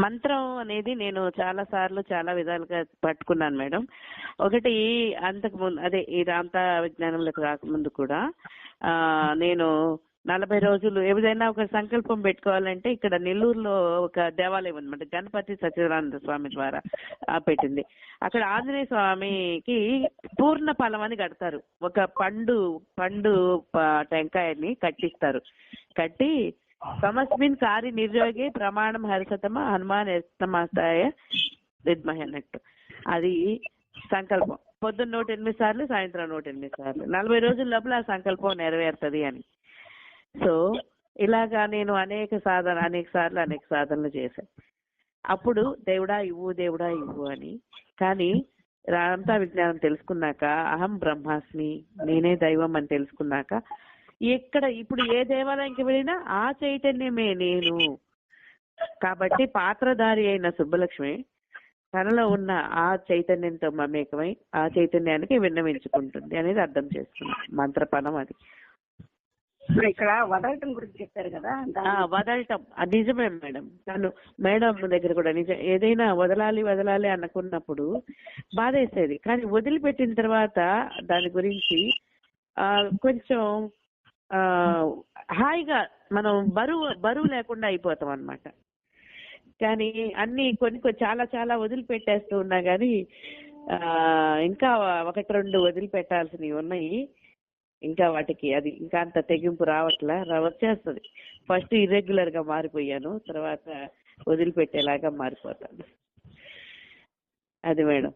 మంత్రం అనేది నేను చాలా సార్లు చాలా విధాలుగా పట్టుకున్నాను మేడం. ఒకటి అంతకు ముందు అదే ఈ రామతా విజ్ఞానంలోకి రాకముందు కూడా నేను 40 రోజులు ఏదైనా ఒక సంకల్పం పెట్టుకోవాలంటే ఇక్కడ నెల్లూరులో ఒక దేవాలయం అనమాట, గణపతి సచ్చిదానంద స్వామి ద్వారా పెట్టింది. అక్కడ ఆంజనేయ స్వామికి పూర్ణ ఫలం అని కడతారు. ఒక పండు టెంకాయని కట్టిస్తారు. కట్టి సమస్మిన్ కారి నిర్యోగి ప్రమాణం హరిసతమ హనుమాన్ ఎస్తమాస్తాయ విద్మహి అన్నట్టు అది సంకల్పం. పొద్దున్న 108 సార్లు, సాయంత్రం 108 సార్లు, 40 రోజుల లోపల ఆ సంకల్పం నెరవేరుతుంది అని. సో ఇలాగా నేను అనేక సాధనలు చేశాను. అప్పుడు దేవుడా ఇవ్వు అని. కానీ రామతా విజ్ఞానం తెలుసుకున్నాక, అహం బ్రహ్మాస్మి, నేనే దైవం అని తెలుసుకున్నాక, ఇప్పుడు ఏ దేవాలయంకి వెళ్ళినా ఆ చైతన్యమే నేను. కాబట్టి పాత్రధారి అయిన సుబ్బలక్ష్మి తనలో ఉన్న ఆ చైతన్యంతో మమేకమై ఆ చైతన్యానికి విన్నవించుకుంటుంది అనేది అర్థం చేసుకున్నాను. మంత్రపదం అది. ఇక్కడ వదలటం గురించి చెప్పారు కదా, వదలటం అది నిజమే మేడం. మేడం దగ్గర కూడా నిజం. ఏదైనా వదలాలి అనుకున్నప్పుడు బాధేసేది, కానీ వదిలిపెట్టిన తర్వాత దాని గురించి కొంచెం హాయిగా మనం బరువు లేకుండా అయిపోతాం అన్నమాట. కానీ అన్ని కొన్ని చాలా చాలా వదిలిపెట్టేస్తూ ఉన్నా కానీ ఇంకా 1-2 వదిలిపెట్టాల్సినవి ఉన్నాయి. ఇంకా వాటికి అది ఇంకా అంత తెగింపు వచ్చేస్తుంది. ఫస్ట్ ఇర్రెగ్యులర్ గా మారిపోయాను, తర్వాత వదిలిపెట్టేలాగా మారిపోతాను. అది మేడం,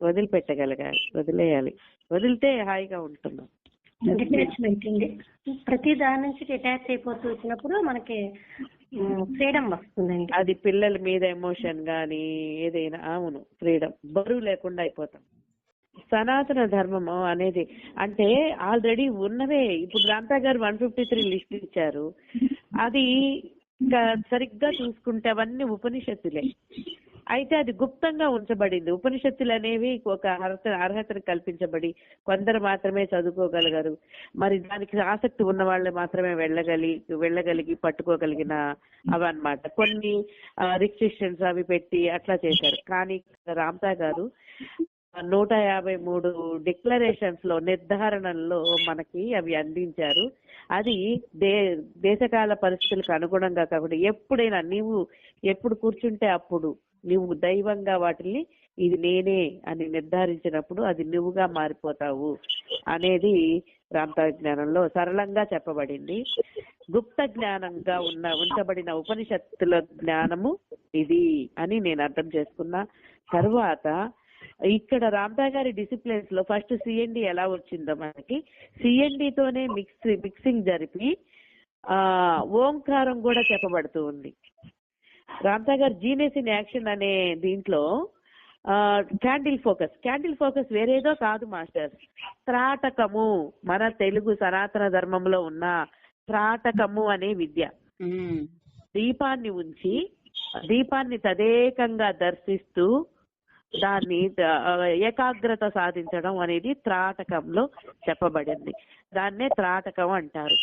వదిలిపెట్టగలగాలి, వదిలేయాలి. వదిలితే హాయిగా ఉంటున్నాం. ప్రతి దాని నుంచి డిటాచ్ అయిపోతూ వచ్చినప్పుడు మనకి ఫ్రీడమ్ వస్తుందండి. అది పిల్లల మీద ఎమోషన్ గానీ ఏదైనా, అవును, ఫ్రీడమ్, బరువు లేకుండా అయిపోతాం. సనాతన ధర్మము అనేది అంటే ఆల్రెడీ ఉన్నవే. ఇప్పుడు రామతా గారు 153 లిస్ట్ ఇచ్చారు. అది సరిగ్గా చూసుకుంటే అవన్నీ ఉపనిషత్తులే. అయితే అది గుప్తంగా ఉంచబడింది. ఉపనిషత్తులు అనేవి ఒక అర్హతను కల్పించబడి కొందరు మాత్రమే చదువుకోగలగారు. మరి దానికి ఆసక్తి ఉన్న వాళ్ళు మాత్రమే వెళ్ళగలిగి పట్టుకోగలిగిన అవన్నమాట. కొన్ని రిస్ట్రిక్షన్స్ అవి పెట్టి అట్లా చేశారు. కానీ రామతా గారు 153 డిక్లరేషన్స్ లో, నిర్ధారణల్లో మనకి అవి అందించారు. అది దేశకాల పరిస్థితులకు అనుగుణంగా కాకుండా ఎప్పుడైనా నీవు ఎప్పుడు కూర్చుంటే అప్పుడు నువ్వు దైవంగా వాటిని ఇది నేనే అని నిర్ధారించినప్పుడు అది నువ్వుగా మారిపోతావు అనేది రామతా జ్ఞానంలో సరళంగా చెప్పబడింది. గుప్త జ్ఞానంగా ఉంచబడిన ఉపనిషత్తుల జ్ఞానము ఇది అని నేను అర్థం చేసుకున్నా. తర్వాత ఇక్కడ రామతా గారి డిసిప్లిన్స్ లో ఫస్ట్ సిఎన్డి ఎలా వచ్చిందో మనకి, సిఎన్డితోనే మిక్సింగ్ జరిపి ఓంకారం కూడా చెప్పబడుతూ ఉంది. రామతా గారు జీనియస్ ఇన్ యాక్షన్ అనే దీంట్లో క్యాండిల్ ఫోకస్ వేరేదో కాదు మాస్టర్, త్రాటకము, మన తెలుగు సనాతన ధర్మంలో ఉన్న త్రాటకము అనే విద్య. దీపాన్ని ఉంచి దీపాన్ని తదేకంగా దర్శిస్తూ దాన్ని ఏకాగ్రత సాధించడం అనేది త్రాటకంలో చెప్పబడింది. దాన్నే త్రాటకం అంటారు.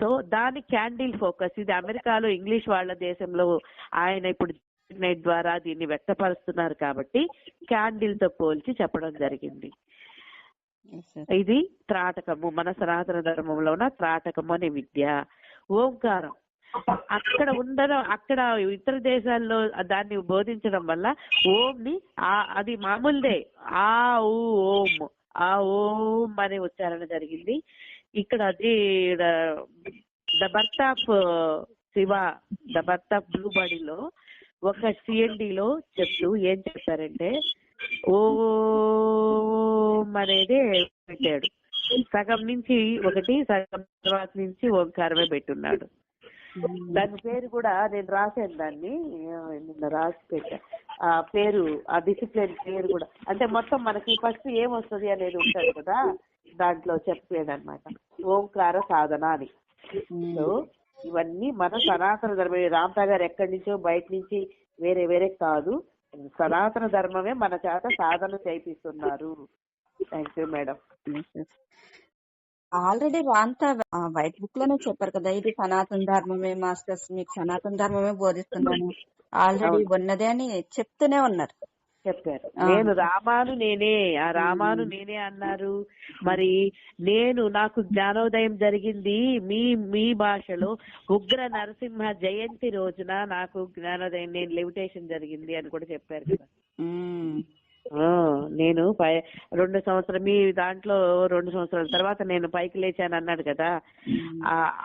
సో దాని క్యాండిల్ ఫోకస్. ఇది అమెరికాలో ఇంగ్లీష్ వాళ్ళ దేశంలో ఆయన ఇప్పుడు ద్వారా దీన్ని వ్యక్తపరుస్తున్నారు కాబట్టి క్యాండిల్ తో పోల్చి చెప్పడం జరిగింది. ఇది త్రాటకము, మన సనాతన ధర్మంలో ఉన్న త్రాటకము అనే విద్య. ఓంకారం అక్కడ ఇతర దేశాల్లో దాన్ని బోధించడం వల్ల ఓంని అది మామూలుదే ఆ ఓం అనే ఉచ్చారణ జరిగింది. ఇక్కడ అది the birth of Shiva, the birth of blue బాడీలో ఒక సిఎన్డిలో చెప్తూ ఏం చెప్పారంటే ఓం అనేది పెట్టాడు. సగం నుంచి ఒకటి, సగం తర్వాత నుంచి ఓంకారమే పెట్టున్నాడు. దాని పేరు కూడా నేను రాశాను, దాన్ని నిన్న రాసి పెట్టా. ఆ పేరు, ఆ డిసిప్లిన్ పేరు కూడా, అంటే మొత్తం మనకి ఫస్ట్ ఏమొస్తుంది అనేది ఉంటుంది కదా, దాంట్లో చెప్పేదన్నమాట ఓంకార సాధన అని. సో ఇవన్నీ మన సనాతన ధర్మమే. రామతా గారు ఎక్కడి నుంచో బయట నుంచి వేరే కాదు, సనాతన ధర్మమే మన చేత సాధన చేయిస్తున్నారు. Thank you madam. ఆల్రెడీ అంతా వైట్ బుక్ లోనే చెప్పారు కదా, ఇది సనాతన ధర్మమే మాస్టర్స్, మీకు సనాతన ధర్మమే బోధిస్తున్నాను, ఆల్రెడీ అవును, ఉన్నదే అని చెప్తూనే ఉన్నారు. చెప్పారు. ఆ, నేను రామాను నేనే, ఆ రామాను ఉమ్, నేనే అన్నారు. మరి నాకు జ్ఞానోదయం జరిగింది మీ మీ భాషలో ఉగ్ర నరసింహ జయంతి రోజున నాకు జ్ఞానోదయం, నేను లెవిటేషన్ జరిగింది అని కూడా చెప్పారు కదా. ఉమ్, ఆ, నేను 2 సంవత్సరం మీ దాంట్లో 2 సంవత్సరాల తర్వాత నేను పైకి లేచాను అన్నాడు కదా. ఉమ్,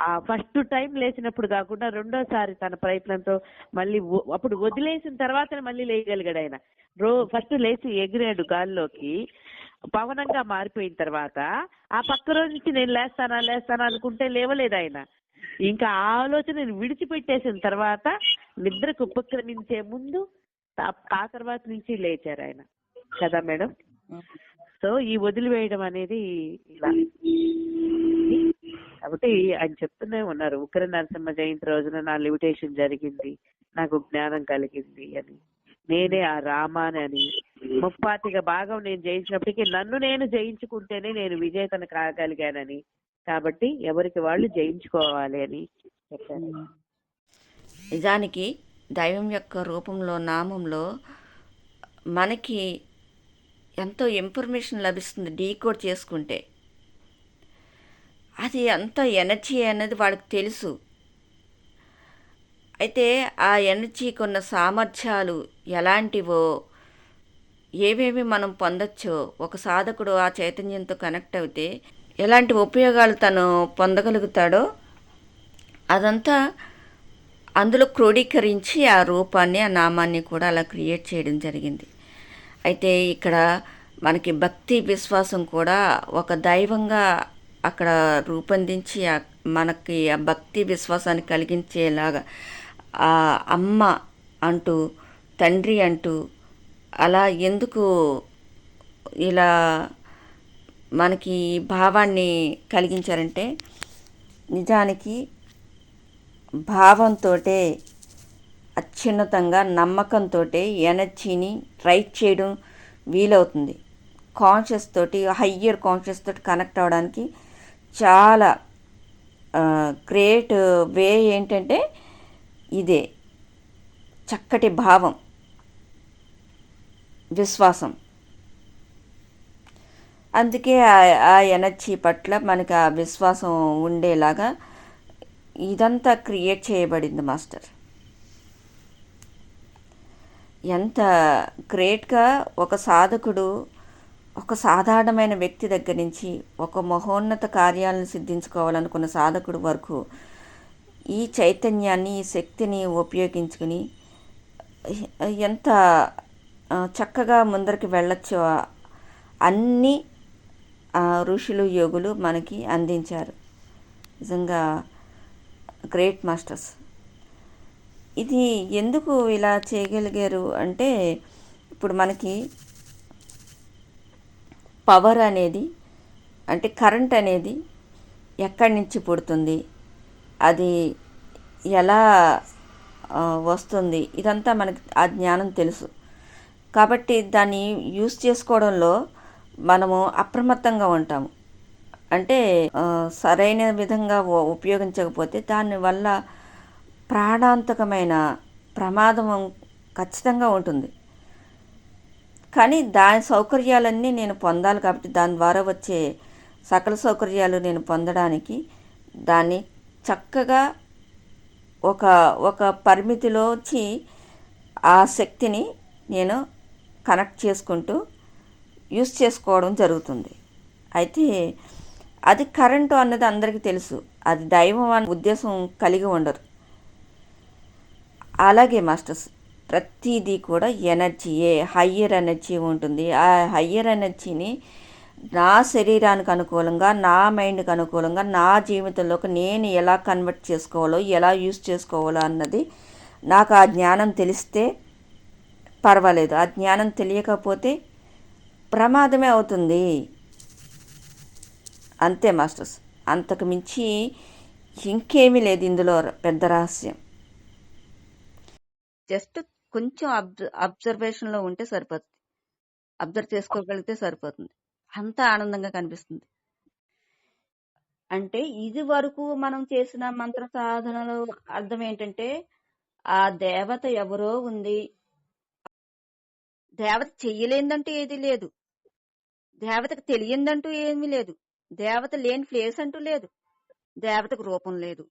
ఆ ఫస్ట్ టైం లేచినప్పుడు కాకుండా రెండోసారి తన ప్రయత్నంతో మళ్ళీ అప్పుడు వదిలేసిన తర్వాత మళ్ళీ లేయగలిగాడు ఆయన. ఫస్ట్ లేచి ఎగిరాడు గాల్లోకి, పవనంగా మారిపోయిన తర్వాత ఆ పక్క రోజు నుంచి నేను లేస్తానా అనుకుంటే లేవలేదు ఆయన. ఇంకా ఆ ఆలోచన విడిచిపెట్టేసిన తర్వాత నిద్రకు ఉపక్రమించే ముందు ఆ తర్వాత నుంచి లేచారు ఆయన కదా మేడం. ఉమ్. సో ఈ వదిలివేయడం అనేది ఇలా. కాబట్టి ఆయన చెప్తూనే ఉన్నారు, ఉగ్ర నరసింహ జయంతి రోజున నా లిమిటేషన్ జరిగింది, నాకు జ్ఞానం కలిగింది అని, నేనే ఆ రామాని అని. ముప్పాతిక భాగం నేను జయించినప్పటికీ నన్ను నేను జయించుకుంటేనే నేను విజేతను కాగలిగానని, కాబట్టి ఎవరికి వాళ్ళు జయించుకోవాలి అని చెప్పారు. నిజానికి దైవం యొక్క రూపంలో, నామంలో మనకి ఎంతో ఇన్ఫర్మేషన్ లభిస్తుంది డీకోడ్ చేసుకుంటే. అది అంత ఎనర్జీ అనేది వాళ్ళకి తెలుసు. అయితే ఆ ఎనర్జీకి ఉన్న సామర్థ్యాలు ఎలాంటివో, ఏవేవి మనం పొందొచ్చో, ఒక సాధకుడు ఆ చైతన్యంతో కనెక్ట్ అయితే ఎలాంటి ఉపయోగాలు తను పొందగలుగుతాడో అదంతా అందులో క్రోడీకరించి ఆ రూపాన్ని, ఆ నామాన్ని కూడా అలా క్రియేట్ చేయడం జరిగింది. అయితే ఇక్కడ మనకి భక్తి విశ్వాసం కూడా ఒక దైవంగా అక్కడ రూపొందించి మనకి ఆ భక్తి విశ్వాసాన్ని కలిగించేలాగా ఆ అమ్మ అంటూ, తండ్రి అంటూ అలా ఎందుకు ఇలా మనకి భావాన్ని కలిగించారంటే, నిజానికి భావంతో, అత్యున్నతంగా నమ్మకంతో ఎనర్జీని రైట్ చేయడం వీలవుతుంది. కాన్షియస్ తోటి, హయ్యర్ కాన్షియస్ తోటి కనెక్ట్ అవ్వడానికి చాలా గ్రేట్ వే ఏంటంటే ఇదే, చక్కటి భావం, విశ్వాసం. అందుకే ఆ ఎనర్జీ పట్ల మనకి ఆ విశ్వాసం ఉండేలాగా ఇదంతా క్రియేట్ చేయబడింది మాస్టర్. ఎంత గ్రేట్గా ఒక సాధకుడు, ఒక సాధారణమైన వ్యక్తి దగ్గర నుంచి ఒక మహోన్నత కార్యాలను సిద్ధించుకోవాలనుకున్న సాధకుడు వరకు ఈ చైతన్యాన్ని, ఈ శక్తిని ఉపయోగించుకుని ఎంత చక్కగా ముందరికి వెళ్ళొచ్చో అన్నీ ఋషులు, యోగులు మనకి అందించారు. నిజంగా గ్రేట్ మాస్టర్స్. ఇది ఎందుకు ఇలా చేయగలిగారు అంటే, ఇప్పుడు మనకి పవర్ అనేది, అంటే కరెంట్ అనేది ఎక్కడి నుంచి పుడుతుంది, అది ఎలా వస్తుంది, ఇదంతా మనకి ఆ జ్ఞానం తెలుసు. కాబట్టి దాన్ని యూస్ చేసుకోవడంలో మనము అప్రమత్తంగా ఉంటాము. అంటే సరైన విధంగా ఉపయోగించకపోతే దానివల్ల ప్రాణాంతకమైన ప్రమాదం ఖచ్చితంగా ఉంటుంది. కానీ దాని సౌకర్యాలన్నీ నేను పొందాలి కాబట్టి, దాని ద్వారా వచ్చే సకల సౌకర్యాలు నేను పొందడానికి దాన్ని చక్కగా ఒక పరిమితిలోంచి ఆ శక్తిని నేను కనెక్ట్ చేసుకుంటూ యూస్ చేసుకోవడం జరుగుతుంది. అయితే అది కరెంటు అన్నది అందరికీ తెలుసు, అది దైవం అనే ఉద్దేశం కలిగి ఉండరు. అలాగే మాస్టర్స్, ప్రతిదీ కూడా ఎనర్జీయే, హయ్యర్ ఎనర్జీ ఉంటుంది. ఆ హయ్యర్ ఎనర్జీని నా శరీరానికి అనుకూలంగా, నా మైండ్కి అనుకూలంగా, నా జీవితంలోకి నేను ఎలా కన్వర్ట్ చేసుకోవాలో, ఎలా యూస్ చేసుకోవాలో అన్నది నాకు ఆ జ్ఞానం తెలిస్తే పర్వాలేదు. ఆ జ్ఞానం తెలియకపోతే ప్రమాదమే అవుతుంది. అంతే మాస్టర్స్, అంతకు మించి ఇంకేమీ లేదు ఇందులో పెద్ద రహస్యం. జస్ట్ కొంచెం అబ్జర్వేషన్లో ఉంటే సరిపోతుంది, అబ్జర్వ్ చేసుకోగలిగితే సరిపోతుంది, అంతా ఆనందంగా కనిపిస్తుంది. అంటే ఇది వరకు మనం చేసిన మంత్ర సాధనలు అర్థం ఏంటంటే ఆ దేవత ఎవరో ఉంది. దేవత చెయ్యలేందంటూ ఏది లేదు. దేవతకు తెలియందంటూ ఏమీ లేదు. దేవత లేని ప్లేస్ అంటూ లేదు. దేవతకు రూపం లేదు.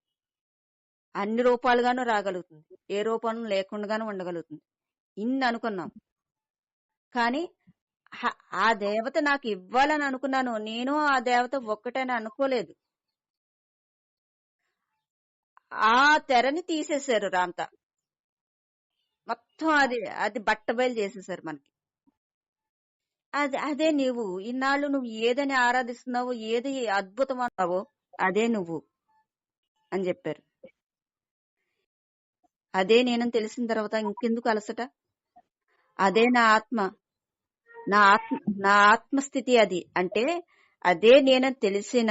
అన్ని రూపాలుగాను రాగలుగుతుంది. ఏ రూపం లేకుండాను ఉండగలుగుతుంది. ఇన్ని అనుకున్నాం. కానీ ఆ దేవత నాకు ఇవ్వాలని అనుకున్నాను. నేను ఆ దేవత ఒక్కటని అనుకోలేదు. ఆ తెరని తీసేశారు రాంతా. మొత్తం అది బట్టబయలు చేసేసారు మనకి. అదే నీవు ఇన్నాళ్ళు నువ్వు ఏదని ఆరాధిస్తున్నావో, ఏది అద్భుతం అన్నావో అదే నువ్వు అని చెప్పారు. అదే నేనని తెలిసిన తర్వాత ఇంకెందుకు అలసట? అదే నా ఆత్మ, నా ఆత్మస్థితి అది. అంటే అదే నేనని తెలిసిన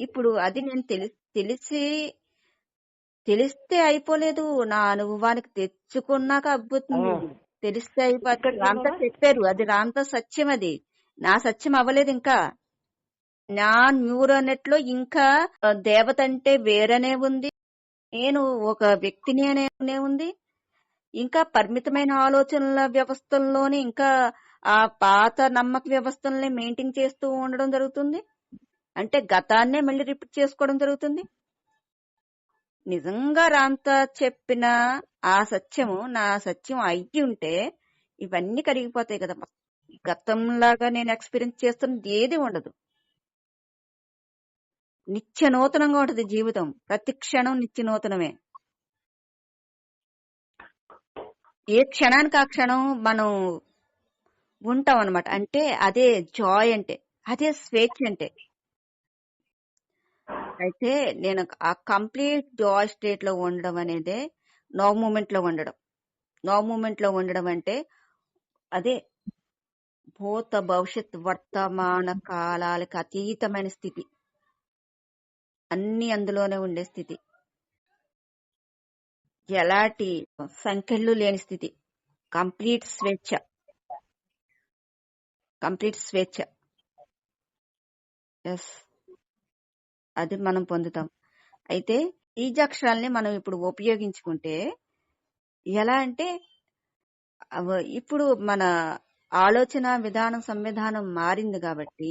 ఇప్పుడు అది నేను తెలిస్తే అయిపోలేదు. నా అనుభవానికి తెచ్చుకున్నాక అద్భుతం ఇది. తెలిస్తే అయిపోతుంది. రాంతా చెప్పారు, అది రాంతా సత్యం. అది నా సత్యం అవ్వలేదు ఇంకా. నా న్యూరోనెట్ లో ఇంకా దేవత అంటే వేరనే ఉంది, నేను ఒక వ్యక్తిని అనే ఉంది. ఇంకా పరిమితమైన ఆలోచనల వ్యవస్థల్లోనే ఇంకా ఆ పాత నమ్మక వ్యవస్థల్ని మెయింటైన్ చేస్తూ ఉండడం జరుగుతుంది. అంటే గతాన్నే మళ్ళీ రిపీట్ చేసుకోవడం జరుగుతుంది. నిజంగా రాంతా చెప్పిన ఆ సత్యము నా సత్యం అయ్యి ఉంటే ఇవన్నీ కరిగిపోతాయి కదా. గతంలాగా నేను ఎక్స్పీరియన్స్ చేస్తున్నది ఏది ఉండదు. నిత్య నూతనంగా ఉంటది జీవితం. ప్రతి క్షణం నిత్య నూతనమే. ఏ క్షణానికి ఆ క్షణం మనం ఉంటాం అనమాట. అంటే అదే జాయ్, అంటే అదే స్వేచ్ఛ. అంటే అయితే నేను ఆ కంప్లీట్ జాయ్ స్టేట్ లో ఉండడం అనేదే నో మూమెంట్ లో ఉండడం. నో మూమెంట్ లో ఉండడం అంటే అదే భూత భవిష్యత్ వర్తమాన కాలాలకు అతీతమైన స్థితి. అన్ని అందులోనే ఉండే స్థితి. ఎలాంటి సంఖ్యలు లేని స్థితి. కంప్లీట్ స్వేచ్ఛ. కంప్లీట్ స్వేచ్ఛ. ఎస్, అది మనం పొందుతాం. అయితే బీజాక్షరాల్ని మనం ఇప్పుడు ఉపయోగించుకుంటే ఎలా అంటే ఇప్పుడు మన ఆలోచన విధానం సంవిధానం మారింది కాబట్టి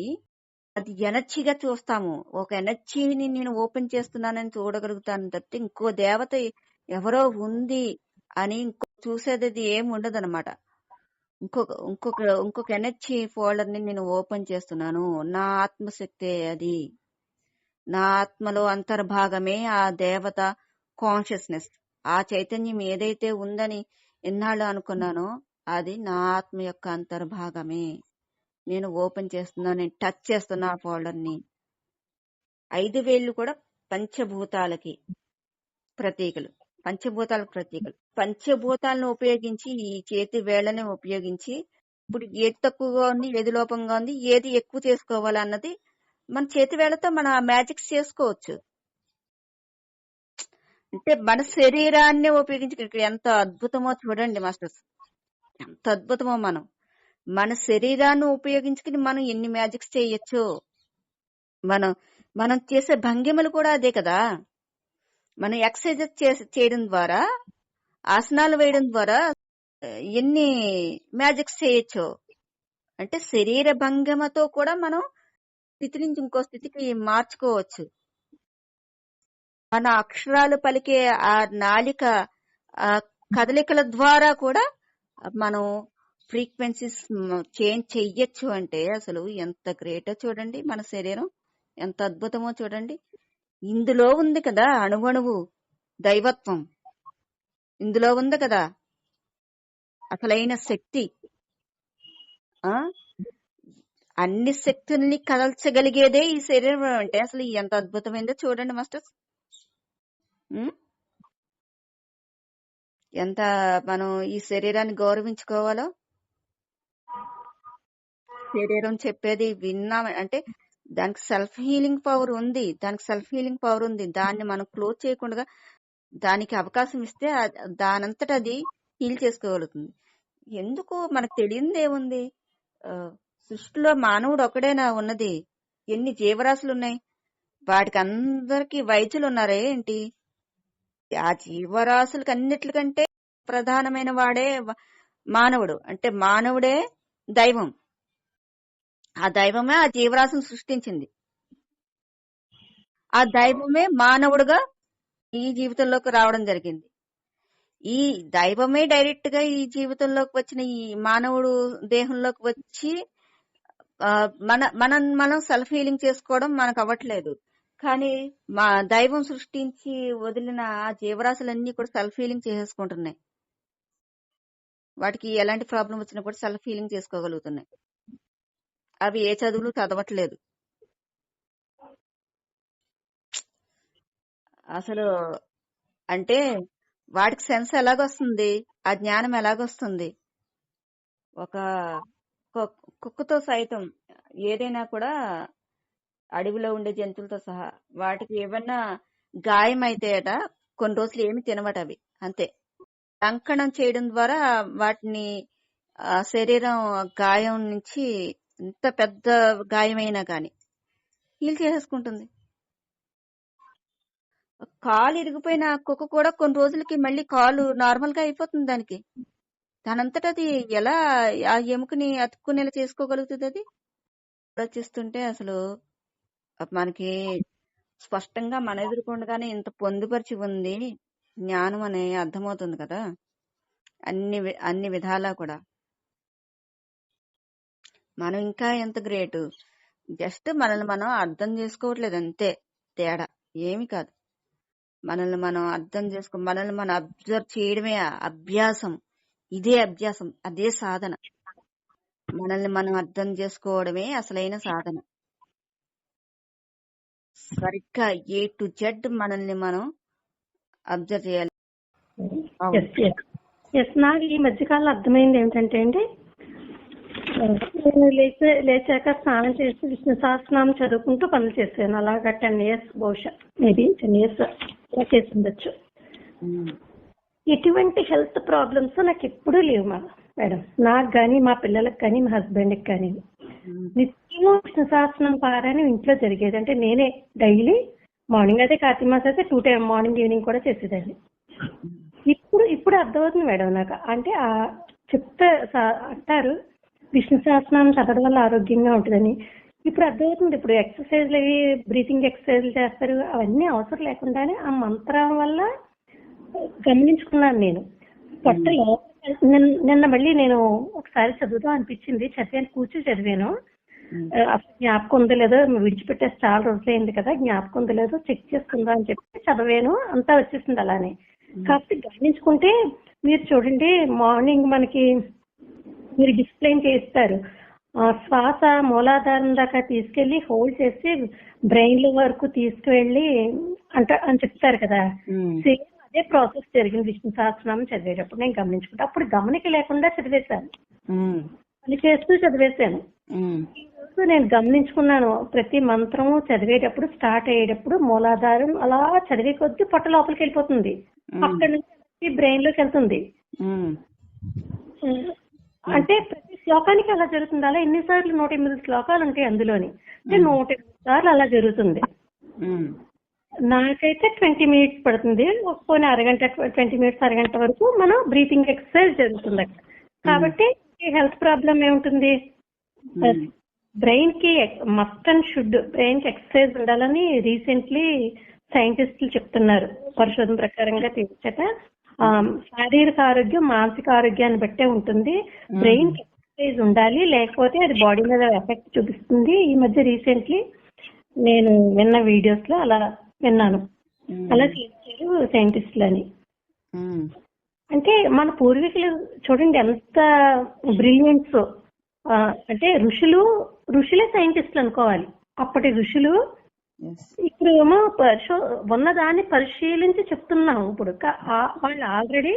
అది ఎనర్జీగా చూస్తాము. ఒక ఎనర్జీని నేను ఓపెన్ చేస్తున్నానని చూడగలుగుతాను తప్పితే ఇంకో దేవత ఎవరో ఉంది అని చూసేది ఏమి ఉండదు అనమాట. ఇంకొక ఎనర్జీ ఫోల్డర్ ని నేను ఓపెన్ చేస్తున్నాను. నా ఆత్మశక్తే అది. నా ఆత్మలో అంతర్భాగమే ఆ దేవత కాన్షియస్నెస్. ఆ చైతన్యం ఏదైతే ఉందని ఎన్నాళ్ళు అనుకున్నానో అది నా ఆత్మ యొక్క అంతర్భాగమే. నేను ఓపెన్ చేస్తున్నా, నేను టచ్ చేస్తున్నా ఆ ఫోల్డర్ ని. 5 వేళ్ళు కూడా పంచభూతాలకి ప్రతీకలు. పంచభూతాలకు ప్రతీకలు. పంచభూతాలను ఉపయోగించి ఈ చేతి వేళ్లని ఉపయోగించి ఇప్పుడు ఏది తక్కువగా ఉంది, ఏది లోపంగా ఉంది, ఏది ఎక్కువ చేసుకోవాలి అన్నది మన చేతి వేళ్లతో మన మ్యాజిక్స్ చేసుకోవచ్చు. అంటే మన శరీరాన్ని ఉపయోగించి ఇక్కడ ఎంత అద్భుతమో చూడండి మాస్టర్స్. ఎంత అద్భుతమో మన శరీరాన్ని ఉపయోగించుకుని మనం ఎన్ని మ్యాజిక్స్ చేయొచ్చు. మనం చేసే భంగిమలు కూడా అదే కదా. మనం ఎక్సర్సైజెస్ చేయడం ద్వారా, ఆసనాలు వేయడం ద్వారా ఎన్ని మ్యాజిక్స్ చేయొచ్చు. అంటే శరీర భంగిమతో కూడా మనం స్థితి నుంచి ఇంకో స్థితికి మార్చుకోవచ్చు. మన అక్షరాలు పలికే ఆ నాలిక కదలికల ద్వారా కూడా మనం ఫ్రీక్వెన్సీస్ చేంజ్ చెయ్యొచ్చు. అంటే అసలు ఎంత గ్రేటో చూడండి. మన శరీరం ఎంత అద్భుతమో చూడండి. ఇందులో ఉంది కదా అణువణువు దైవత్వం. ఇందులో ఉంది కదా అసలైన శక్తి. అన్ని శక్తుల్ని కదల్చగలిగేదే ఈ శరీరం. అంటే అసలు ఎంత అద్భుతమైందో చూడండి మాస్టర్స్. ఎంత మనం ఈ శరీరాన్ని గౌరవించుకోవాలో. శరీరం చెప్పేది విన్నాం అంటే దానికి సెల్ఫ్ హీలింగ్ పవర్ ఉంది. దాన్ని మనం క్లోజ్ చేయకుండా దానికి అవకాశం ఇస్తే దానంతట అది హీల్ చేసుకోగలుగుతుంది. ఎందుకు మనకు తెలియంది ఏముంది? సృష్టిలో మానవుడు ఒకడేనా ఉన్నది? ఎన్ని జీవరాశులు ఉన్నాయి? వాటికి అందరికి వైద్యులు ఉన్నారే ఏంటి? ఆ జీవరాశులకి అన్నిటికంటే ప్రధానమైన వాడే మానవుడు. అంటే మానవుడే దైవం. ఆ దైవమే ఆ జీవరాశిని సృష్టించింది. ఆ దైవమే మానవుడుగా ఈ జీవితంలోకి రావడం జరిగింది. ఈ దైవమే డైరెక్ట్ గా ఈ జీవితంలోకి వచ్చిన ఈ మానవుడు దేహంలోకి వచ్చి మనం సెల్ఫ్ హీలింగ్ చేసుకోవడం మనకు అవ్వట్లేదు. కానీ మా దైవం సృష్టించి వదిలిన ఆ జీవరాశులన్నీ కూడా సెల్ఫ్ హీలింగ్ చేసేసుకుంటున్నాయి. వాటికి ఎలాంటి ప్రాబ్లం వచ్చినా కూడా సెల్ఫ్ హీలింగ్ చేసుకోగలుగుతున్నాయి. అవి ఏ చదువులు చదవట్లేదు. అసలు అంటే వాటికి సెన్స్ ఎలాగొస్తుంది, ఆ జ్ఞానం ఎలాగొస్తుంది? ఒక కుక్కతో సైతం ఏదైనా కూడా అడవిలో ఉండే జంతువులతో సహా వాటికి ఏమన్నా గాయం అయితేట కొన్ని రోజులు ఏమి తినవట అవి, అంతే. కంకణం చేయడం ద్వారా వాటిని శరీరం గాయం నుంచి ఎంత పెద్ద గాయమైనా కానీ హీల్ చేసేసుకుంటుంది. కాలు ఇరిగిపోయిన కుక్క కూడా కొన్ని రోజులకి మళ్ళీ కాలు నార్మల్ గా అయిపోతుంది దానికి. దానంతట అది ఎలా ఆ ఎముకని అతుక్కునేలా చేసుకోగలుగుతుంది? అది ఆలోచిస్తుంటే అసలు మనకి స్పష్టంగా మన ఎదుర్కొండగానే ఇంత పొందుపరిచి ఉంది జ్ఞానం అనే అర్థమవుతుంది కదా అన్ని విధాలా కూడా. మనం ఇంకా ఎంత గ్రేటు. జస్ట్ మనల్ని మనం అర్థం చేసుకోవట్లేదు అంతే తేడా, ఏమి కాదు. మనల్ని మనం అర్థం చేసుకో, మనల్ని మనం అబ్జర్వ్ చేయడమే అభ్యాసం. ఇదే అభ్యాసం, అదే సాధన. మనల్ని మనం అర్థం చేసుకోవడమే అసలైన సాధన. సరిగ్గా ఏ టు జెడ్ మనల్ని మనం అబ్జర్వ్ చేయాలి. నాకు ఈ మధ్యకాలంలో అర్థమైంది ఏమిటంటే అండి, నేను లేచాక స్నానం చేసి విష్ణు సహస్రనామం చదువుకుంటూ పనులు చేశాను. అలాగా 10 years, బహుశా మేబీ 10 years అలా చేసి ఉండొచ్చు. ఎటువంటి హెల్త్ ప్రాబ్లమ్స్ నాకు ఎప్పుడూ లేవు మేడం. నాకు కానీ, మా పిల్లలకు కానీ, మా హస్బెండ్కి కానీ నిత్యం విష్ణు సహస్రనామం పారాయణం ఇంట్లో జరిగేది. అంటే నేనే డైలీ మార్నింగ్ అయితే కార్తీక మాసం అయితే 2 times మార్నింగ్ ఈవినింగ్ కూడా చేసేదాన్ని. ఇప్పుడు అర్థమవుతుంది మేడం నాకు. అంటే చెప్తే అంటారు విష్ణు సహస్రనామం చదవడం వల్ల ఆరోగ్యంగా ఉంటుందని. ఇప్పుడు అర్థమవుతుంది. ఇప్పుడు ఎక్సర్సైజ్లు అవి బ్రీతింగ్ ఎక్సర్సైజ్లు చేస్తారు, అవన్నీ అవసరం లేకుండానే ఆ మంత్రం వల్ల గమనించుకున్నాను నేను. పొట్టలో నిన్న మళ్ళీ నేను ఒకసారి చదువుదాం అనిపించింది, చదివాను, కూర్చొని చదివాను. అసలు జ్ఞాపకం ఉందో లేదో, విడిచిపెట్టేసి చాలా రోజులైంది కదా, జ్ఞాపకం ఉందో లేదో చెక్ చేసుకుందాం అని చెప్పి చదివాను. అంతా వచ్చేసింది అలానే. కాకపోతే గమనించుకుంటే మీరు చూడండి, మార్నింగ్ మనకి మీరు డిస్ప్లేన్ చేస్తారు, శ్వాస మూలాధారం దాకా తీసుకెళ్లి హోల్డ్ చేసి బ్రెయిన్ లో వరకు తీసుకువెళ్ళి అని చెప్తారు కదా. సేమ్ అదే ప్రాసెస్ జరిగింది విష్ణు సహస్రనామం చదివేటప్పుడు. నేను గమనించుకుంటా, అప్పుడు గమనిక లేకుండా చదివేశాను, పని చేస్తూ చదివేశాను. ఈరోజు నేను గమనించుకున్నాను, ప్రతి మంత్రము చదివేటప్పుడు స్టార్ట్ అయ్యేటప్పుడు మూలాధారం అలా చదివే కొద్దీ పొట్ట లోపలికి వెళ్ళిపోతుంది, అక్కడి నుంచి బ్రెయిన్ లోకి వెళ్తుంది. అంటే ప్రతి శ్లోకానికి అలా జరుగుతుంది. అలా ఎన్నిసార్లు 108 శ్లోకాలు ఉంటాయి అందులోని, 108 సార్లు అలా జరుగుతుంది. నాకైతే 20 minutes పడుతుంది, పోనీ అరగంట, 20 minutes అరగంట వరకు మనం బ్రీతింగ్ ఎక్సర్సైజ్ జరుగుతుంది అక్కడ. కాబట్టి హెల్త్ ప్రాబ్లం ఏముంటుంది, బ్రెయిన్ కి మస్ట్ అండ్ షుడ్ బ్రెయిన్ కి ఎక్సర్సైజ్ ఉండాలని రీసెంట్లీ సైంటిస్టులు చెప్తున్నారు. పరిశోధన ప్రకారంగా తెలియచట శారీరక ఆరోగ్యం మానసిక ఆరోగ్యాన్ని బట్టే ఉంటుంది. బ్రెయిన్ కి ఎక్సర్సైజ్ ఉండాలి, లేకపోతే అది బాడీ మీద ఎఫెక్ట్ చూపిస్తుంది. ఈ మధ్య రీసెంట్లీ నేను విన్న వీడియోస్ లో అలా విన్నాను, అలా చేశారు సైంటిస్టులు అని. అంటే మన పూర్వీకులు చూడండి ఎంత బ్రిలియంట్స్. అంటే ఋషులే సైంటిస్టులు అనుకోవాలి, అప్పటి ఋషులు. ఇప్పుడు ఏమో ఉన్నదాన్ని పరిశీలించి చెప్తున్నాం. ఇప్పుడు వాళ్ళు ఆల్రెడీ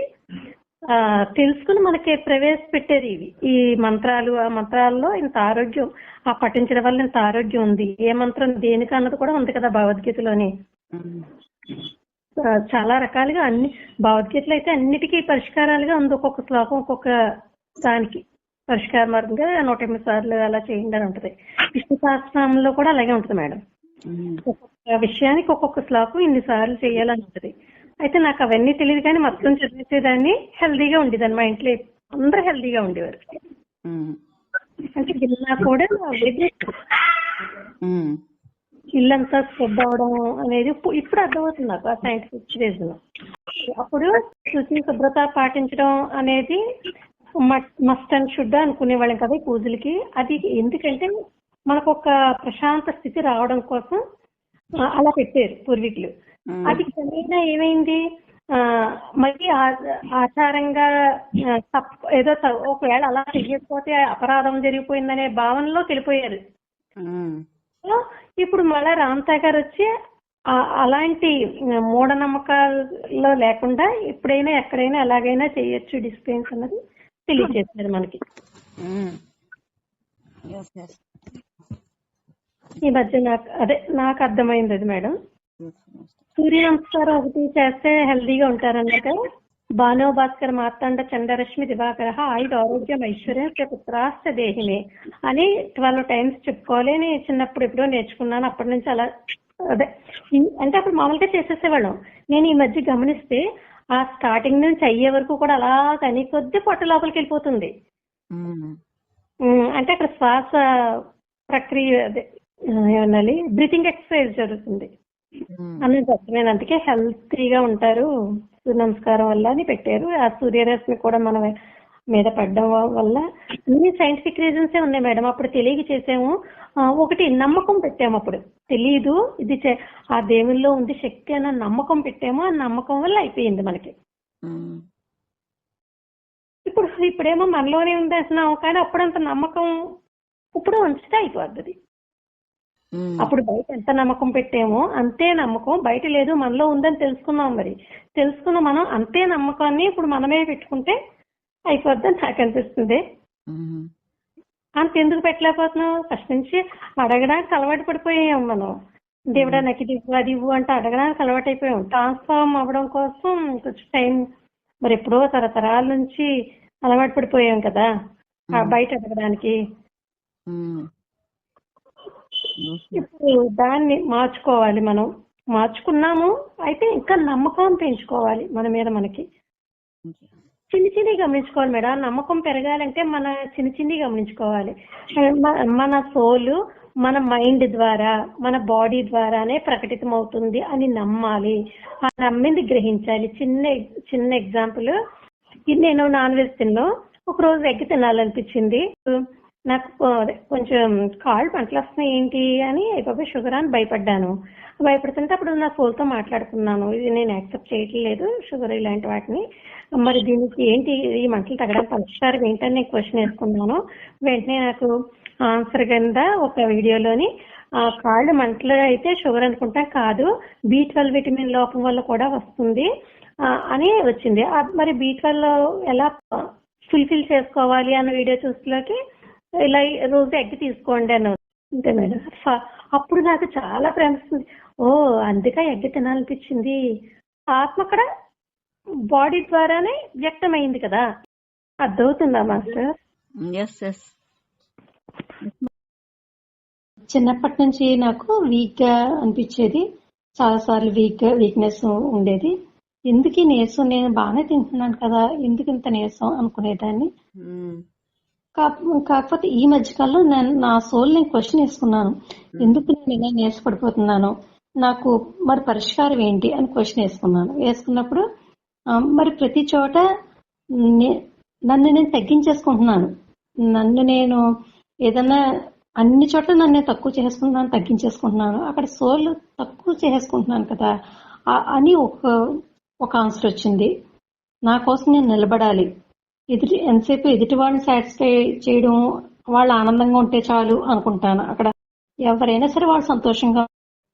తెలుసుకుని మనకి ప్రవేశపెట్టారు ఇవి, ఈ మంత్రాలు. ఆ మంత్రాల్లో ఇంత ఆరోగ్యం, ఆ పఠించడం వల్ల ఇంత ఆరోగ్యం ఉంది, ఏ మంత్రం దేనికి అన్నది కూడా ఉంది కదా భగవద్గీతలోని. చాలా రకాలుగా అన్ని భగవద్గీతలో అయితే అన్నిటికీ పరిష్కారాలుగా ఉంది. ఒక్కొక్క శ్లోకం ఒక్కొక్క దానికి పరిష్కార మార్గంగా 108 సార్లు అలా చేయండి అని ఉంటుంది. విష్ణు సహస్రనామంలో కూడా అలాగే ఉంటుంది మేడం. ఒక్కొక్క విషయానికి ఒక్కొక్క శ్లోకం ఇన్నిసార్లు చేయాలని ఉంటుంది. అయితే నాకు అవన్నీ తెలియదు కానీ మొత్తం చదివేసేదాన్ని. హెల్దీగా ఉండేదాన్ని. మా ఇంట్లో అందరూ హెల్దీగా ఉండేవారు. అంటే గిల్లా కూడా ఇల్లంతా స్ప్రెడ్ అవడం అనేది ఇప్పుడు అర్థమవుతుంది నాకు ఆ సైంటిఫిక్ రీజన్. అప్పుడు శుచి శుభ్రత పాటించడం అనేది మస్ట్ అండ్ షుడ్ అనుకునేవాళ్ళం కదా ఈ పూజలకి. అది ఎందుకంటే మనకు ఒక ప్రశాంత స్థితి రావడం కోసం అలా పెట్టారు పూర్వీకులు. అది క్రమేణా ఏమైంది, మళ్ళీ ఆచారంగా ఏదో ఒకవేళ అలా చెయ్యకపోతే అపరాధం జరిగిపోయిందనే భావనలోకి వెళ్ళిపోయారు. ఇప్పుడు మళ్ళా రామ్తా గారు వచ్చి అలాంటి మూఢనమ్మకాల్లో లేకుండా ఎప్పుడైనా ఎక్కడైనా ఎలాగైనా చేయొచ్చు డిస్పెన్స్ అన్నది తెలియజేస్తారు మనకి. ఈ మధ్య నాకు అర్థమైంది అది మేడం. సూర్య నమస్కారం ఒకటి చేస్తే హెల్దీగా ఉంటారన్నాక భానో భాస్కర్ మార్తాండ చండరశ్మి దివాకర ఆయుధ ఆరోగ్యం ఐశ్వర్యం పుత్రాస్త దేహిమే అని 12 times చెప్పుకోవాలి అని చిన్నప్పుడు ఎప్పుడో నేర్చుకున్నాను. అప్పటి నుంచి అలా అంటే అప్పుడు మామూలుగా చేసేసేవాళ్ళం. నేను ఈ మధ్య గమనిస్తే ఆ స్టార్టింగ్ నుంచి అయ్యే వరకు కూడా అలా కని కొద్ది పొట్ట లోపలికి వెళ్ళిపోతుంది. అంటే అక్కడ శ్వాస ప్రక్రియ ఏమనాలి బ్రీతింగ్ ఎక్సర్సైజ్ జరుగుతుంది అనేది అర్థమైంది. అందుకే హెల్తీగా ఉంటారు సూర్య నమస్కారం వల్ల అని పెట్టారు. ఆ సూర్యరశ్మి కూడా మన మీద పడడం వల్ల అన్ని సైంటిఫిక్ రీజన్సే ఉన్నాయి మేడం. అప్పుడు తెలియక చేసాము. ఒకటి నమ్మకం పెట్టాము. అప్పుడు తెలీదు ఇది ఆ దేవుల్లో ఉంది శక్తి అన్న నమ్మకం పెట్టాము. ఆ నమ్మకం వల్ల అయిపోయింది మనకి. ఇప్పుడేమో మనలోనే ఉంది అంటున్నాము కానీ అప్పుడంత నమ్మకం ఇప్పుడు ఉంచితే అయిపోద్ది. అప్పుడు బయట ఎంత నమ్మకం పెట్టామో అంతే నమ్మకం బయట లేదు మనలో ఉందని తెలుసుకున్నాం. మరి తెలుసుకున్న మనం అంతే నమ్మకాన్ని ఇప్పుడు మనమే పెట్టుకుంటే అయిపోద్దని నాకు అనిపిస్తుంది. అంతెందుకు పెట్టలేకపోతున్నాం? ఫస్ట్ నుంచి అడగడానికి అలవాటు పడిపోయాం మనం. దేవుడా నాకు ఇది ఇవ్వు అది ఇవ్వు అంటే అడగడానికి అలవాటు అయిపోయాం. ట్రాన్స్ఫార్మ్ అవ్వడం కోసం కొంచెం టైం మరి ఎప్పుడో తరతరాల నుంచి అలవాటు పడిపోయాం కదా బయట అడగడానికి. ఇప్పుడు దాన్ని మార్చుకోవాలి. మనం మార్చుకున్నాము. అయితే ఇంకా నమ్మకం పెంచుకోవాలి మన మీద. మనకి చిన్ని గమనించుకోవాలి మేడం. నమ్మకం పెరగాలంటే మన చిన్ని గమనించుకోవాలి. మన సోలు మన మైండ్ ద్వారా మన బాడీ ద్వారానే ప్రకటితం అవుతుంది అని నమ్మాలి. ఆ నమ్మింది గ్రహించాలి. చిన్న ఎగ్జాంపుల్, నేను నాన్ వెజ్ తిన్నా. ఒక రోజు ఎగ్ తినాలనిపించింది. నాకు కొంచెం కాళ్ళు పంటలు వస్తున్నాయి ఏంటి అని అయిపోయి షుగర్ అని భయపడ్డాను. భయపడుతుంటే అప్పుడు నా సోల్తో మాట్లాడుకున్నాను. ఇది నేను యాక్సెప్ట్ చేయట్లేదు షుగర్ ఇలాంటి వాటిని. మరి దీనికి ఏంటి ఈ మంటలు తగ్గడానికి పరిష్కారం ఏంటని నేను క్వశ్చన్ వేసుకున్నాను. వెంటనే నాకు ఆన్సర్ కింద ఒక వీడియోలోని కాళ్ళు మంటలు అయితే షుగర్ అనుకుంటా కాదు B12 విటమిన్ లోపం వల్ల కూడా వస్తుంది అని వచ్చింది. మరి B12 ఎలా ఫుల్ఫిల్ చేసుకోవాలి అన్న వీడియో చూసేలోకి ఇలా రోజు ఎగ్ తీసుకోండి అని అంతే మేడం. అప్పుడు నాకు చాలా ప్రేమిస్తుంది. అందుకే ఎగ్ తినాలనిపించింది. ఆత్మ అక్కడ బాడీ ద్వారానే వ్యక్తమైంది కదా. అర్థమవుతుందా మాస్టర్? చిన్నప్పటి నుంచి నాకు వీక్ గా అనిపించేది. చాలా సార్లు వీక్నెస్ ఉండేది. ఎందుకు నీరసం, నేను బాగానే తింటున్నాను కదా ఎందుకు ఇంత నీరసం అనుకునేదాన్ని. కాకపోతే ఈ మధ్యకాలంలో నా సోల్ నేను క్వశ్చన్ వేసుకున్నాను. ఎందుకు నేను ఇలా నీరసపడిపోతున్నాను, నాకు మరి పరిష్కారం ఏంటి అని క్వశ్చన్ వేసుకున్నప్పుడు మరి ప్రతి చోట నన్ను నేను తగ్గించేసుకుంటున్నాను. నన్ను నేను ఏదన్నా అన్ని చోట్ల నన్ను తక్కువ చేసుకుంటున్నాను, తగ్గించేసుకుంటున్నాను. అక్కడ సోల్ తక్కువ చేసుకుంటున్నాను కదా అని ఒక ఆన్సర్ వచ్చింది. నా కోసం నేను నిలబడాలి. ఎంతసేపు ఎదుటి వాళ్ళని సాటిస్ఫై చేయడం, వాళ్ళు ఆనందంగా ఉంటే చాలు అనుకుంటాను. అక్కడ ఎవరైనా సరే వాళ్ళు సంతోషంగా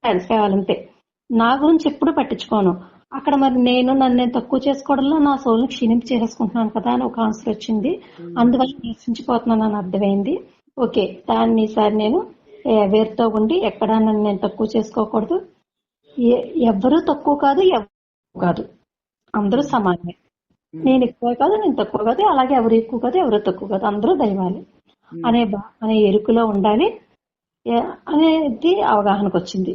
సాటిస్ఫై అవ్వాలంతే. నా గురించి ఎప్పుడు పట్టించుకోను. అక్కడ మరి నన్ను తక్కువ చేసుకోవడంలో నా సోల్ని క్షీణింపు చేసుకుంటున్నాను కదా అని ఒక ఆన్సర్ వచ్చింది. అందువల్ల నిరసించిపోతున్నాను అని అర్థమైంది. ఓకే, దాన్ని ఈసారి నేను అవేర్తో ఉండి ఎక్కడ నన్ను నేను తక్కువ చేసుకోకూడదు. ఎవరు తక్కువ కాదు, ఎవరు కాదు, అందరూ సమానమే. నేను ఎక్కువ కాదు, నేను తక్కువ కాదు, అలాగే ఎవరు ఎక్కువ కాదు, ఎవరు తక్కువ కాదు, అందరూ దైవాలే అనే ఎరుకులో ఉండాలి. అనేది అవగాహనకు వచ్చింది.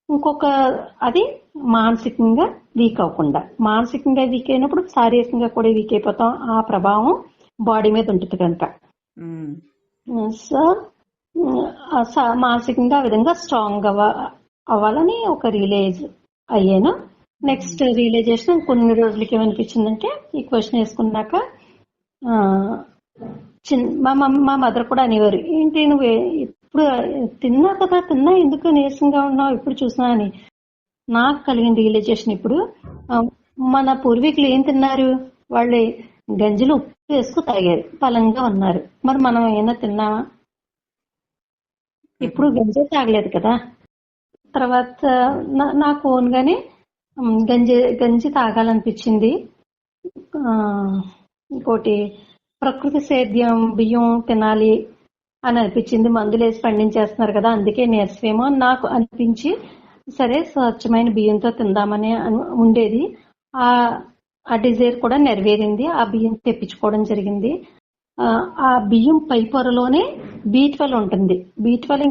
ఇంకొక అది మానసికంగా వీక్ అవ్వకుండా, మానసికంగా వీక్ అయినప్పుడు శారీరకంగా కూడా వీక్ అయిపోతాం, ఆ ప్రభావం బాడీ మీద ఉంటుంది కనుక. సో మానసికంగా ఆ విధంగా స్ట్రాంగ్ అవ్వాలని ఒక రియలైజ్ అయ్యాను. నెక్స్ట్ రియలైజేషన్ కొన్ని రోజులకి ఏమనిపించిందంటే, ఈ క్వశ్చన్ వేసుకున్నాక మా మదర్ కూడా అనేవారు, ఏంటి నువ్వు ఇప్పుడు తిన్నా కదా, తిన్నా ఎందుకు నీరసంగా ఉన్నావు ఇప్పుడు చూసినా అని. నాకు కలిగిన రియలైజేషన్ ఇప్పుడు, మన పూర్వీకులు ఏం తిన్నారు, వాళ్ళు గంజిలో ఉప్పు వేసుకు తాగారు, బలంగా ఉన్నారు. మరి మనం ఏమైనా తిన్నామా? ఇప్పుడు గంజి తాగలేదు కదా. తర్వాత నాకు ఓన్గానే గంజి తాగాలనిపించింది. ఇంకోటి ప్రకృతి సేద్యం బియ్యం తినాలి అని అనిపించింది. మందులు వేసి పండించేస్తున్నారు కదా, అందుకే నీరసమేమో అని నాకు అనిపించి, సరే స్వచ్ఛమైన బియ్యంతో తిందామని ఉండేది. ఆ డిజైర్ కూడా నెరవేరింది. ఆ బియ్యం తెప్పించుకోవడం జరిగింది. ఆ బియ్యం పై పొరలోనే B12 ఉంటుంది. B12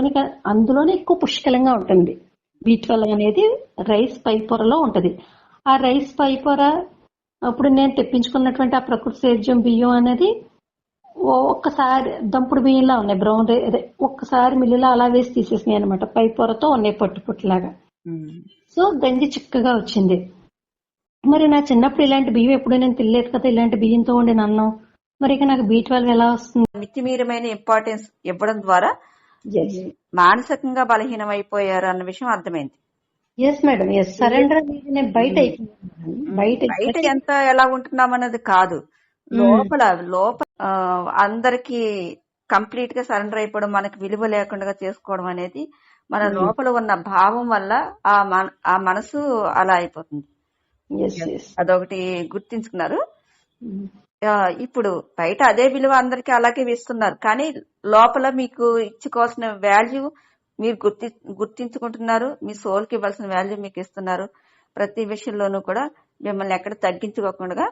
ఇంకా అందులోనే ఎక్కువ పుష్కలంగా ఉంటుంది. B12 అనేది రైస్ పై పొరలో ఉంటది. ఆ రైస్ పై పొర అప్పుడు నేను తెప్పించుకున్నటువంటి ఆ ప్రకృతి సేద్యం బియ్యం అనేది ఒక్కసారి దంపుడు బియ్యంలా ఉన్నాయి, బ్రౌన్ ఒక్కసారి మిల్లులో అలా వేసి తీసేసినాయి అనమాట. పై పొరతో ఉన్నాయి పట్టులాగా. సో గంజి చిక్కగా వచ్చింది. మరి నా చిన్నప్పుడు ఇలాంటి బియ్యం ఎప్పుడు నేను తినలేదు కదా, ఇలాంటి బియ్యంతో వండిన అన్నం, మరి ఇక నాకు B12 ఎలా వస్తుంది? మితిమీరమైన ఇంపార్టెన్స్ ఇవ్వడం ద్వారా మానసికంగా బలహీనం అయిపోయారు అన్న విషయం అర్థమైంది. Yes madam, yes. సరెండర్ అనేది బయట ఎంత ఎలా ఉంటున్నాం అన్నది కాదు, లోపల అందరికి కంప్లీట్ గా సరెండర్ అయిపోవడం, మనకి విలువ లేకుండా చేసుకోవడం అనేది మన లోపల ఉన్న భావం వల్ల ఆ మనసు అలా అయిపోతుంది. అదొకటి గుర్తించుకున్నారు. ఇప్పుడు బయట అదే విలువ అందరికి అలాగే ఇస్తున్నారు, కానీ లోపల మీకు ఇచ్చుకోవాల్సిన వాల్యూ మీరు గుర్తించుకుంటున్నారు. మీ సోల్ కి ఇవ్వాల్సిన వాల్యూ మీకు ఇస్తున్నారు. ప్రతి విషయంలోనూ కూడా మిమ్మల్ని ఎక్కడ తగ్గించుకోకుండా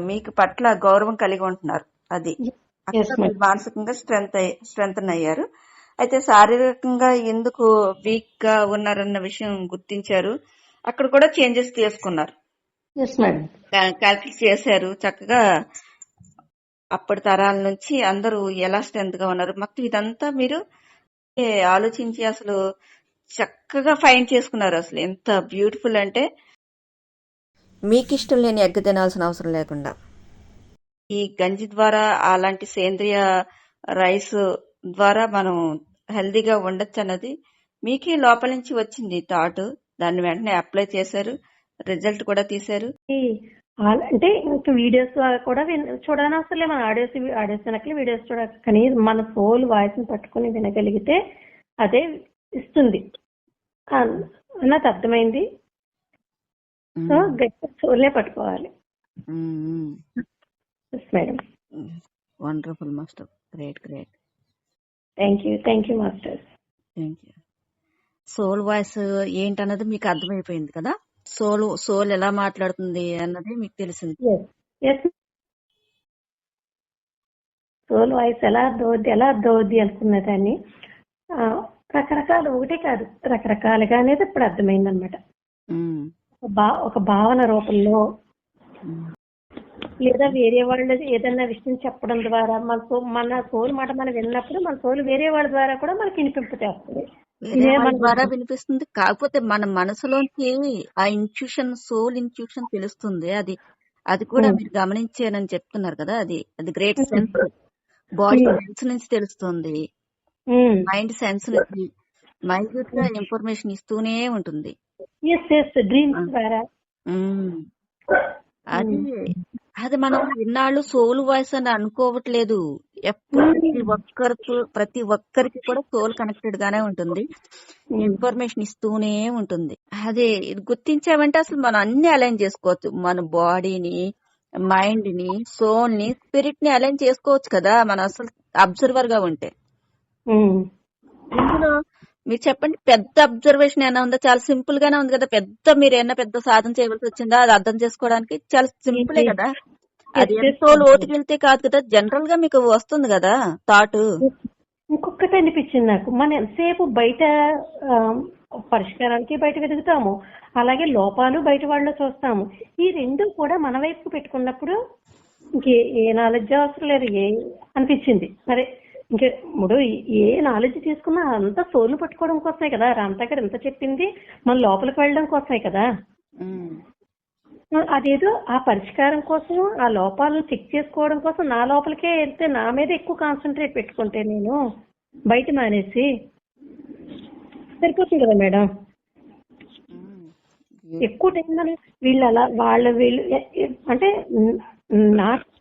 మీకు పట్ల గౌరవం కలిగి ఉంటున్నారు. అది మానసికంగా స్ట్రెంగ్ అయ్యారు. అయితే శారీరకంగా ఎందుకు వీక్ గా ఉన్నారన్న విషయం గుర్తించారు. అక్కడ కూడా చేంజెస్ చేసుకున్నారు, క్యాల్కులేట్ చేశారు చక్కగా. అప్పటి తరాల నుంచి అందరూ ఎలా స్ట్రెంత్ గా ఉన్నారు మొత్తం ఇదంతా మీరు ఆలోచించి అసలు చక్కగా ఫైండ్ చేసుకున్నారు. అసలు ఎంత బ్యూటిఫుల్ అంటే, మీకు ఇష్టం లేని ఎగ్ తినాల్సిన అవసరం లేకుండా ఈ గంజి ద్వారా, అలాంటి సేంద్రియ రైస్ ద్వారా మనం హెల్దీగా ఉండొచ్చు అన్నది మీకే లోపల నుంచి వచ్చింది థాట్. దాన్ని వెంటనే అప్లై చేశారు, రిజల్ట్ కూడా తీశారు. అంటే ఇంకా వీడియోస్ కూడా చూడనవసరం లేదు, మన ఆడియోస్ వెనకలి వీడియోస్ చూడ, కానీ మన సోల్ వాయిస్ ని పట్టుకుని వినగలిగితే అదే ఇస్తుంది అన్నది అర్థమైంది. సో గట్టి సోల్నే పట్టుకోవాలి. Madam, wonderful master, great. Thank you master. Soul voice ఏంటన్నది మీకు అర్థమైపోయింది కదా, సోల్ ఎలా మాట్లాడుతుంది అన్నది మీకు తెలిసింది. సోల్ వాయిస్ ఎలా అర్థమవుద్ది అనుకున్నదాన్ని రకరకాలు, ఒకటే కాదు రకరకాలుగా అనేది ఇప్పుడు అర్థమైంది అనమాట. ఒక భావన రూపంలో లేదా వేరే వాళ్ళు ఏదన్నా విషయం చెప్పడం ద్వారా మన సోల్ మాట మనం విన్నప్పుడు మన సోల్ వేరే వాళ్ళ ద్వారా కూడా మనకి వినిపింపచేస్తుంది, ద్వారా వినిపిస్తుంది. కాకపోతే మన మనసులోకి ఆ సోల్ ఇంట్యూషన్ తెలుస్తుంది. అది కూడా మీరు గమనించారని చెప్తున్నారు కదా, అది గ్రేట్ సెన్స్. బాడీ సెన్స్ నుంచి తెలుస్తుంది, మైండ్ సెన్స్ నుంచి మైన్యూట్ గా ఇన్ఫర్మేషన్ ఇస్తూనే ఉంటుంది. అది మనం ఇన్నాళ్ళు సోల్ వాయిస్ అని అనుకోవట్లేదు. ప్రతి ఒక్కరికి కూడా సోల్ కనెక్టెడ్ గానే ఉంటుంది, ఇన్ఫర్మేషన్ ఇస్తూనే ఉంటుంది. అదే ఇది గుర్తించామంటే అసలు మనం అన్ని అలైన్ చేసుకోవచ్చు. మన బాడీని, మైండ్ ని, సోల్ ని, స్పిరిట్ ని అలైన్ చేసుకోవచ్చు కదా మనం అసలు అబ్జర్వర్ గా ఉంటే. ఇందులో మీరు చెప్పండి, పెద్ద అబ్జర్వేషన్ ఏమైనా ఉందా? చాలా సింపుల్ గానే ఉంది కదా. మీరు ఏమన్నా పెద్ద సాధన చేయవలసి వచ్చిందా అది అర్థం చేసుకోవడానికి? చాలా సింపులే కదా. అది ఎంతో లోతుకి వెళ్తే కాదు కదా, జనరల్ గా మీకు వస్తుంది కదా థాట్. ఇంకొకటి అనిపించింది నాకు, మనం ఎంతసేపు బయట ఆ, పరిష్కారానికి బయట వెతుకుతాము, అలాగే లోపాలు బయట వాళ్ళు చూస్తాము. ఈ రెండు కూడా మన వైపు పెట్టుకున్నప్పుడు ఏ నాలెడ్జ్ అవసరం లేదు అనిపించింది. సరే, ఇంకే ఇప్పుడు ఏ నాలెడ్జ్ తీసుకున్నా అంతా సోలు పట్టుకోవడం కోసమే కదా. రామ్ గారు ఎంత చెప్పింది మన లోపలికి వెళ్ళడం కోసమే కదా. అదేదో ఆ పరిష్కారం కోసం, ఆ లోపాలను చెక్ చేసుకోవడం కోసం నా లోపలికే వెళ్తే, నా మీద ఎక్కువ కాన్సన్ట్రేట్ పెట్టుకుంటే నేను బయట మానేసి సరిపోతుంది కదా మేడం. ఎక్కువ టైం వీళ్ళు అలా వీళ్ళు అంటే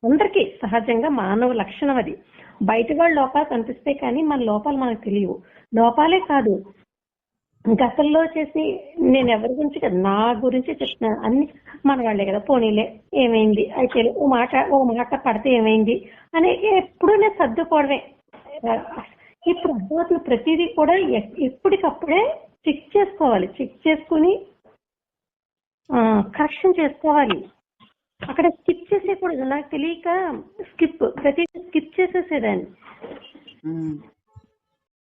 అందరికీ సహజంగా మానవ లక్షణం అది. బయట వాళ్ళ లోపాలు కనిపిస్తాయి కానీ మన లోపాలు మనకు తెలియవు. లోపాలే కాదు, గతంలో చేసి నేను ఎవరి గురించి కదా, నా గురించి చెప్తున్నాను, అన్ని మన వాళ్ళే కదా, పోనీలే ఏమైంది అయితే ఓ మాట పడితే ఏమైంది అని ఎప్పుడూ నేను సర్దుకోవడమే. ఇప్పుడు అర్థమవుతుంది, ప్రతిదీ కూడా ఎప్పటికప్పుడే చెక్ చేసుకోవాలి, చెక్ చేసుకుని కరెక్షన్ చేసుకోవాలి. అక్కడ స్కిప్ చేసేకూడదు. నాకు తెలియక ప్రతిదీ స్కిప్ చేసేసేదాన్ని.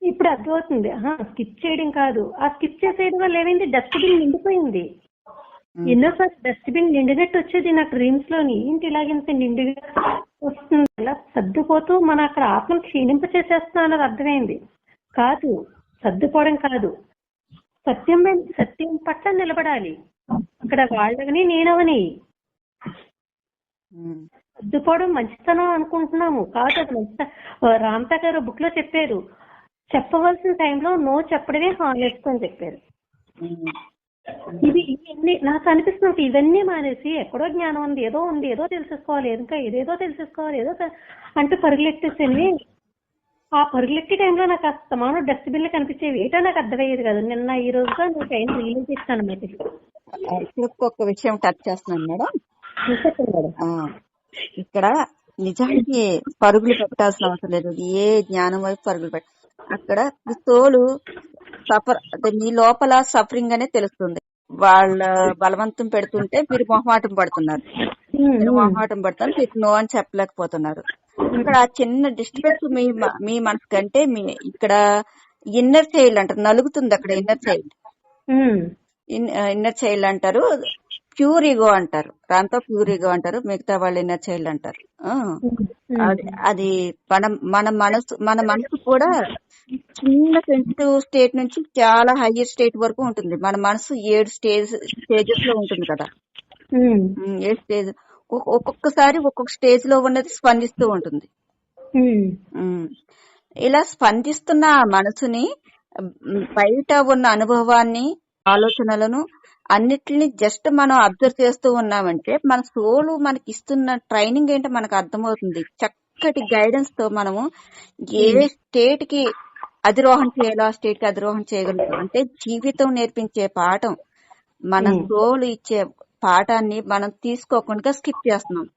ఇప్పుడు అర్థమవుతుంది, స్కిప్ చేయడం కాదు, ఆ స్కిప్ చేసేయడం వల్ల ఏమైంది, డస్ట్బిన్ నిండిపోయింది. ఎన్నోసార్లు డస్ట్బిన్ నిండినట్టు వచ్చేది నాకు డ్రీమ్స్ లోని. ఏంటి ఇలాగెంత నిండుగా వస్తుంది, అలా సర్దుపోతూ మన అక్కడ ఆత్మను క్షీణింప చేసేస్తున్నా అన్నది అర్థమైంది. కాదు, సర్దుకోవడం కాదు, సత్యం పట్ల నిలబడాలి. అక్కడ వాళ్ళని నేనవని సర్దుకోవడం మంచితనం అనుకుంటున్నాము, కాదు అది మంచితనం. రామ్తా గారు బుక్ లో చెప్పారు, చెప్పవలసిన టైంలో నో చెప్పడమే హానెస్ట్ అని చెప్పారు. ఇవన్నీ నాకు అనిపిస్తుంది, ఇవన్నీ మానేసి ఎక్కడో జ్ఞానం ఉంది, ఏదో తెలుసుకోవాలి, ఇంకా ఏదేదో తెలుసుకోవాలి, అంటూ పరుగులెట్టేసేవి. ఆ పరుగులెట్టే టైంలో నాకు అస్తమానం డస్ట్బిన్లు కనిపించేవి. ఏటో నాకు అర్థమయ్యేది కాదు. నిన్న ఈ రోజుగా నాకు టైం రిలీజ్ చేస్తాను అన్నమాట. ఒక విషయం టచ్ చేస్తున్నాను మేడం. ఇక్కడ నిజానికి పరుగులు పెట్టాల్సిన అవసరం లేదు, ఏ జ్ఞానం వైపు పరుగులు పెట్ట. అక్కడ తోలు అంటే మీ లోపల సఫరింగ్ అనే తెలుస్తుంది. వాళ్ళ బలవంతం పెడుతుంటే మీరు మొహమాటం పడుతున్నారు, మీకు నో అని చెప్పలేకపోతున్నారు. ఇక్కడ ఆ చిన్న డిస్టర్బెన్స్ మీ మనసు కంటే ఇక్కడ ఇన్నర్ చైల్డ్ అంటారు, నలుగుతుంది అక్కడ. ఇన్నర్ చైల్డ్ అంటారు, ప్యూర్ ఈగో అంటారు. దాంతో ప్యూర్ ఈగో అంటారు, మిగతా వాళ్ళు ఇన్నర్ చైల్డ్ అంటారు. అది మన మనసు కూడా చిన్న సెన్సిటివ్ స్టేట్ నుంచి చాలా హైయర్ స్టేట్ వరకు ఉంటుంది. మన మనసు 7 స్టేజెస్ లో ఉంటుంది కదా. 7 స్టేజ్, ఒక్కొక్కసారి ఒక్కొక్క స్టేజ్ లో ఉన్నది స్పందిస్తూ ఉంటుంది. ఇలా స్పందిస్తున్న ఆ మనసుని, బయట ఉన్న అనుభవాన్ని, ఆలోచనలను అన్నిటిని జస్ట్ మనం అబ్జర్వ్ చేస్తూ ఉన్నామంటే మన సోలు మనకి ఇస్తున్న ట్రైనింగ్ ఏంటో మనకు అర్థమవుతుంది. చక్కటి గైడెన్స్ తో మనము ఏ స్టేట్ కి అధిరోహణ చేయాలో ఆ స్టేట్ కి అధిరోహణ చేయగలుగుతాం. అంటే జీవితం నేర్పించే పాఠం, మన సోలు ఇచ్చే పాఠాన్ని మనం తీసుకోకుండా స్కిప్ చేస్తున్నాం.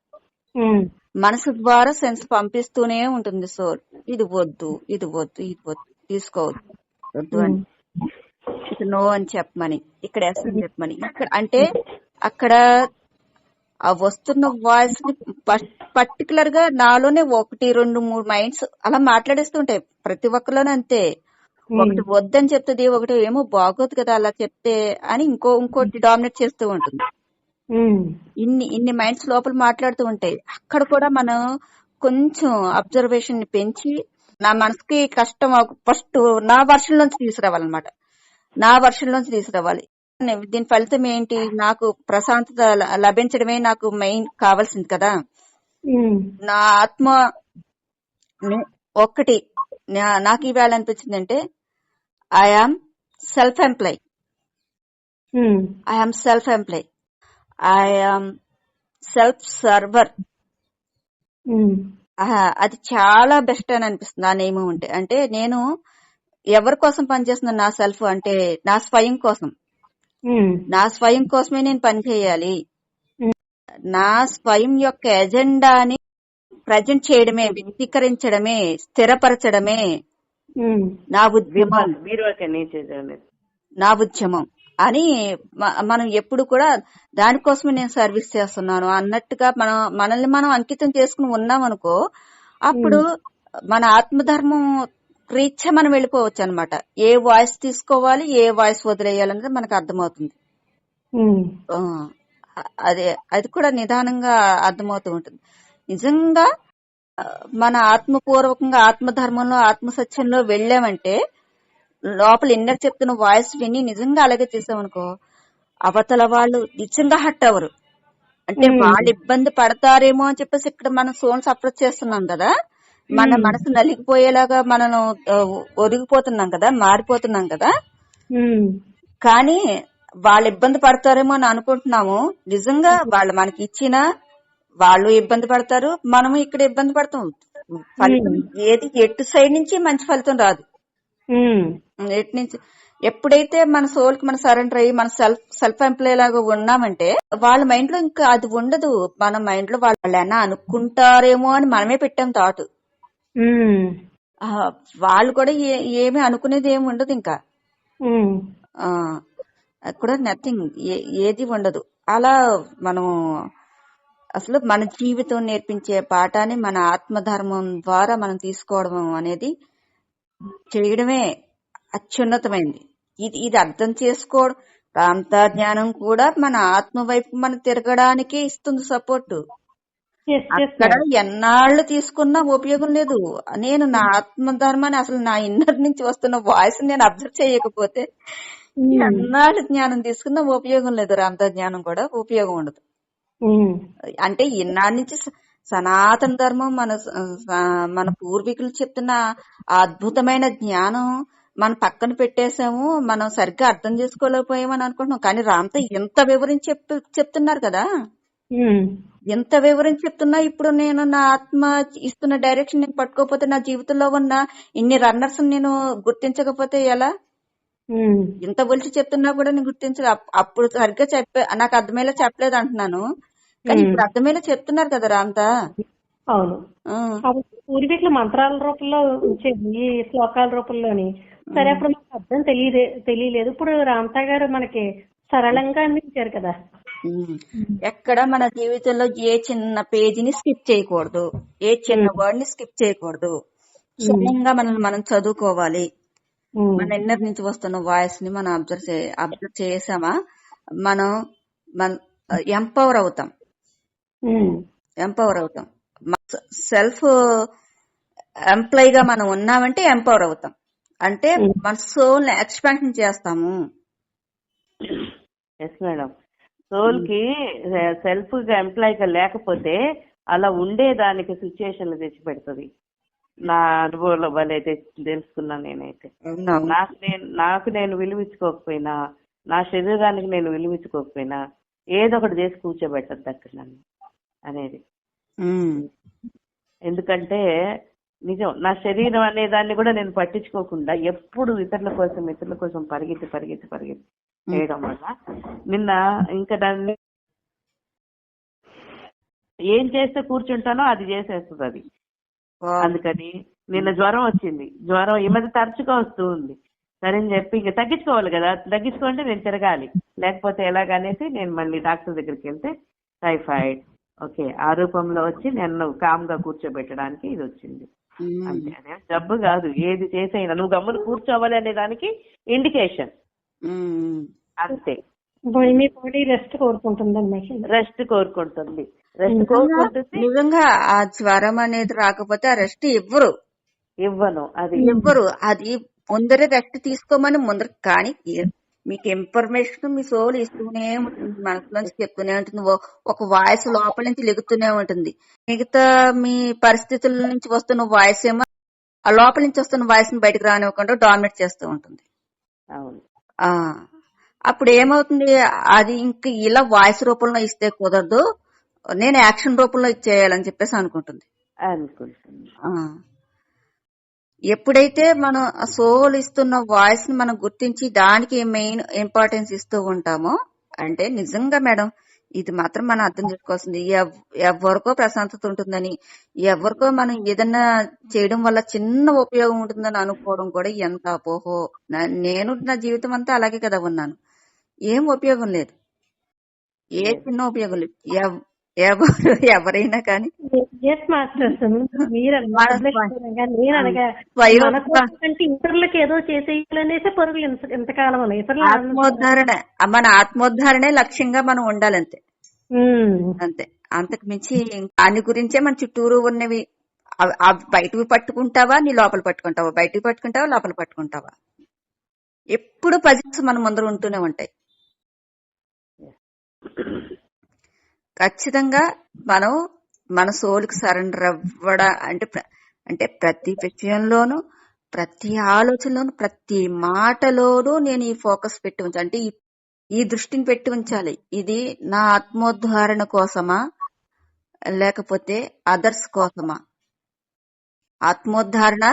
మనసు ద్వారా సెన్స్ పంపిస్తూనే ఉంటుంది సోల్, ఇది వద్దు, ఇది వద్దు, ఇది వద్దు, తీసుకోవద్దు, వద్దు అని, నో అని చెప్పమని, ఇక్కడ ఎస్ అని చెప్పమని. ఇక్కడ అంటే అక్కడ ఆ వస్తున్న వాయిస్ ని పర్టికులర్ గా నాలోనే 1, 2, 3 మైండ్స్ అలా మాట్లాడేస్తుంటాయి. ప్రతి ఒక్కరిలోనే అంతే. ఒకటి వద్దని చెప్తుంది, ఒకటి ఏమో బాగోదు కదా అలా చెప్తే అని ఇంకోటి డామినేట్ చేస్తూ ఉంటుంది. ఇన్ని మైండ్స్ లోపల మాట్లాడుతూ ఉంటాయి. అక్కడ కూడా మనం కొంచెం అబ్జర్వేషన్ ని పెంచి, నా మనసుకి కష్టం ఫస్ట్ నా వర్షన్ నుంచి తీసుకురావాలన్నమాట. దీని ఫలితం ఏంటి, నాకు ప్రశాంతత లభించడమే నాకు మెయిన్ కావాల్సింది కదా. నా ఆత్మ ఒక్కటి నాకు ఇవాళ అనిపించింది అంటే, I am self employee, I am self server. అది చాలా బెస్ట్ అని అనిపిస్తుంది నా నేమ్ ఉంటే. అంటే నేను ఎవరి కోసం పనిచేస్తున్నాను, నా సెల్ఫ్ అంటే నా స్వయం కోసం. నా స్వయం కోసమే నేను పని చేయాలి. నా స్వయం యొక్క ఎజెండాని ప్రజెంట్ చేయడమే, వ్యక్తీకరించడమే, స్థిరపరచడమే నా ఉద్యమం అని మనం ఎప్పుడు కూడా దానికోసమే నేను సర్వీస్ చేస్తున్నాను అన్నట్టుగా మనల్ని మనం అంకితం చేసుకుని ఉన్నాం అనుకో, అప్పుడు మన ఆత్మధర్మం రీత్యా మనం వెళ్ళిపోవచ్చు అనమాట. ఏ వాయిస్ తీసుకోవాలి, ఏ వాయిస్ వదిలేయాలనేది మనకు అర్థమవుతుంది. ఉమ్, ఆ, అది కూడా నిదానంగా అర్థమవుతూ ఉంటుంది. నిజంగా మన ఆత్మపూర్వకంగా ఆత్మధర్మంలో ఆత్మసత్యంలో వెళ్ళామంటే లోపల ఇన్నర్ చెప్తున్న వాయిస్ విని నిజంగా అలాగే చేసామనుకో, అవతల వాళ్ళు నిజంగా హట్ అవ్వరు. అంటే వాళ్ళు ఇబ్బంది పడతారేమో అని చెప్పేసి ఇక్కడ మనం సోల్ సప్రెస్ చేస్తున్నాం కదా, మన మనసు నలిగిపోయేలాగా మనం ఒరిగిపోతున్నాం కదా, మారిపోతున్నాం కదా. ఉమ్, కానీ వాళ్ళు ఇబ్బంది పడతారేమో అని అనుకుంటున్నాము. నిజంగా వాళ్ళు మనకి ఇచ్చిన వాళ్ళు ఇబ్బంది పడతారు, మనము ఇక్కడ ఇబ్బంది పడతాం. ఫలితం ఎటు సైడ్ నుంచి మంచి ఫలితం రాదు. ఉమ్, ఎటు నుంచి ఎప్పుడైతే మన సోల్ కి మనం సరెండర్ అయ్యి మన సెల్ఫ్ ఎంప్లాయ్ లాగా ఉన్నామంటే వాళ్ళ మైండ్ లో ఇంకా అది ఉండదు. మన మైండ్ లో వాళ్ళు ఏమన్నా అనుకుంటారేమో అని మనమే పెట్టాం థాట్. ఉమ్, వాళ్ళు కూడా ఏమి అనుకునేది ఏమి ఉండదు. ఇంకా ఉమ్, కూడా నథింగ్, ఏది ఉండదు. అలా మనం అసలు మన జీవితం నేర్పించే పాఠాన్ని మన ఆత్మధర్మం ద్వారా మనం తీసుకోవడం అనేది చేయడమే అత్యున్నతమైంది. ఇది అర్థం చేసుకోవడం, రాంతా జ్ఞానం కూడా మన ఆత్మ వైపు మనం తిరగడానికి ఇస్తుంది సపోర్ట్. yes, yes, అక్కడ ఎన్నాళ్ళు తీసుకున్నా ఉపయోగం లేదు. నేను నా ఆత్మధర్మాన్ని అసలు నా ఇన్నర్ నుంచి వస్తున్న వాయిస్ నేను అబ్జర్వ్ చేయకపోతే ఎన్నాళ్ళు జ్ఞానం తీసుకున్నా ఉపయోగం లేదు. రాంతా జ్ఞానం కూడా ఉపయోగం ఉండదు. ఉమ్, అంటే ఇన్నాళ్ళ నుంచి సనాతన ధర్మం మన పూర్వీకులు చెప్తున్న ఆ అద్భుతమైన జ్ఞానం మనం పక్కన పెట్టేసాము, మనం సరిగ్గా అర్థం చేసుకోలేకపోయామని అనుకుంటున్నాం. కానీ రామ్తో ఎంత వివరించి చెప్తున్నారు కదా, ఉమ్, ఎంత వివరించి చెప్తున్నా ఇప్పుడు నేను నా ఆత్మ ఇస్తున్న డైరెక్షన్ నేను పట్టుకోకపోతే నా జీవితంలో ఉన్న ఇన్ని రన్నర్స్ నేను గుర్తించకపోతే ఎలా? ఉమ్, ఇంత ఒలిచి చెప్తున్నా కూడా నేను గుర్తించలేదు. అప్పుడు సరిగ్గా నాకు అర్థమయ్యేలా చెప్పలేదు అంటున్నాను, కానీ ఇప్పుడు అర్థమయ్యేలా చెప్తున్నారు కదా రాంతా. అవును. కాబట్టి పూర్వీకులు మంత్రాల రూపంలో ఉంచేది, ఈ శ్లోకాల రూపంలోని. సరే, అప్పుడు మనకు అర్థం తెలియలేదు. ఇప్పుడు రాంతా గారు మనకి సరళంగా అందించారు కదా. ఎక్కడ మన జీవితంలో ఏ చిన్న పేజీని స్కిప్ చేయకూడదు, ఏ చిన్న వర్డ్ ని స్కిప్ చేయకూడదు. క్షుణ్ణంగా మనం చదువుకోవాలి. మన ఇన్నర్ నుంచి వస్తున్న వాయిస్ ని మనం అబ్జర్వ్ చేసామా, మనం ఎంపవర్ అవుతాం. సెల్ఫ్ ఎంప్లాయ్ గా మనం ఉన్నామంటే ఎంపవర్ అవుతాం. అంటే మన సోల్ ని ఎక్స్పాన్షన్ చేస్తాము. Yes madam. సోల్ కి సెల్ఫ్ గా ఎంప్లాయ్ గా లేకపోతే అలా ఉండేదానికి సిచ్యుయేషన్లు తెచ్చి పెడుతుంది. నా అనుభవంలో వాళ్ళైతే తెలుసుకున్నాను. నేనైతే నాకు నేను విలువించుకోకపోయినా, నా శరీరానికి నేను విలువించుకోకపోయినా ఏదో ఒకటి చేసి కూర్చోబెట్టద్దు అక్కడ నన్ను అనేది. ఎందుకంటే నిజం, నా శరీరం అనే దాన్ని కూడా నేను పట్టించుకోకుండా ఎప్పుడు ఇతరుల కోసం పరిగెత్తి చేయడం వల్ల నిన్న ఇంకా దాన్ని ఏం చేస్తే కూర్చుంటానో అది చేసేస్తుంది అది. అందుకని నిన్న జ్వరం వచ్చింది. జ్వరం ఈ మధ్య తరచుగా వస్తూ ఉంది. సరే అని చెప్పి ఇంకా తగ్గించుకోవాలి కదా, తగ్గించుకుంటే నేను తిరగాలి, లేకపోతే ఎలాగనేసి నేను మళ్ళీ డాక్టర్ దగ్గరికి వెళ్తే టైఫాయిడ్ ఓకే ఆ రూపంలో వచ్చి నన్ను కామ్ గా కూర్చోబెట్టడానికి ఇది వచ్చింది. అంతే, అదే జబ్బు కాదు. ఏది చేసైనా నువ్వు గమ్మును కూర్చోవాలి అనే దానికి ఇండికేషన్ అంతే. మీ బాడీ రెస్ట్ కోరుకుంటుంది. రెస్ట్ కోరుకుంటుంది. నిజంగా ఆ జ్వరం అనేది రాకపోతే ఆ రెస్ట్ ఇవ్వను. అది ముందరే రెస్ట్ తీసుకోమని ముందర. కానీ మీకు ఇన్ఫర్మేషన్ మీ సోల్ ఇస్తూనే ఉంటుంది, మనసులోంచి చెప్తూనే ఉంటుంది. ఒక వాయిస్ లోపల నుంచి లెగుతూనే ఉంటుంది. మిగతా మీ పరిస్థితుల నుంచి వస్తున్న వాయిస్ ఏమో ఆ లోపల నుంచి వస్తున్న వాయిస్ ని బయటకు రానివ్వకుండా డామినేట్ చేస్తూ ఉంటుంది. అప్పుడు ఏమవుతుంది, అది ఇంక ఇలా వాయిస్ రూపంలో ఇస్తే కుదరదు, నేను యాక్షన్ రూపంలో ఇచ్చేయాలని చెప్పేసి అనుకుంటుంది. ఎప్పుడైతే మనం సోల్ ఇస్తున్న వాయిస్ ని మనం గుర్తించి దానికి మెయిన్ ఇంపార్టెన్స్ ఇస్తూ ఉంటామో, అంటే నిజంగా మేడం ఇది మాత్రం మనం అర్థం చేసుకోవాల్సింది. ఎవరికో ప్రశాంతత ఉంటుందని, ఎవరికో మనం ఏదన్నా చేయడం వల్ల చిన్న ఉపయోగం ఉంటుందని అనుకోవడం కూడా ఎంత అపోహో. నేను నా జీవితం అంతా అలాగే కదా ఉన్నాను, ఏం ఉపయోగం లేదు, ఏ చిన్న ఉపయోగం లేదు. ఎవరైనా కానీ ఎస్ మాస్టర్స్, మీరు మన నేను అనగా స్వయం మన కోసం అంటే ఇతరులకు ఏదో చేసేయాలనేసే పరుగులు ఇంతకాలం ఉన్నాయి. ఇతరులు ఆత్మోద్ధారణ, మన ఆత్మోద్ధారణే లక్ష్యంగా మనం ఉండాలంతే. అంతే, అంతకు మించి దాని గురించే మన చుట్టూరు ఉన్నవి అవి బయటవి పట్టుకుంటావా, నీ లోపల పట్టుకుంటావా, బయటవి పట్టుకుంటావా, లోపల పట్టుకుంటావా, ఎప్పుడు పజిల్స్ మన ముందర ఉంటూనే ఉంటాయి. ఖచ్చితంగా మనం మన సోల్కి సరెండర్ అవ్వడా అంటే ప్రతి విషయంలోనూ, ప్రతి ఆలోచనలోను, ప్రతి మాటలోనూ నేను ఈ ఫోకస్ పెట్టి ఉంచాలి, అంటే ఈ దృష్టిని పెట్టి ఉంచాలి. ఇది నా ఆత్మోద్ధారణ కోసమా లేకపోతే అదర్స్ కోసమా? ఆత్మోద్ధారణ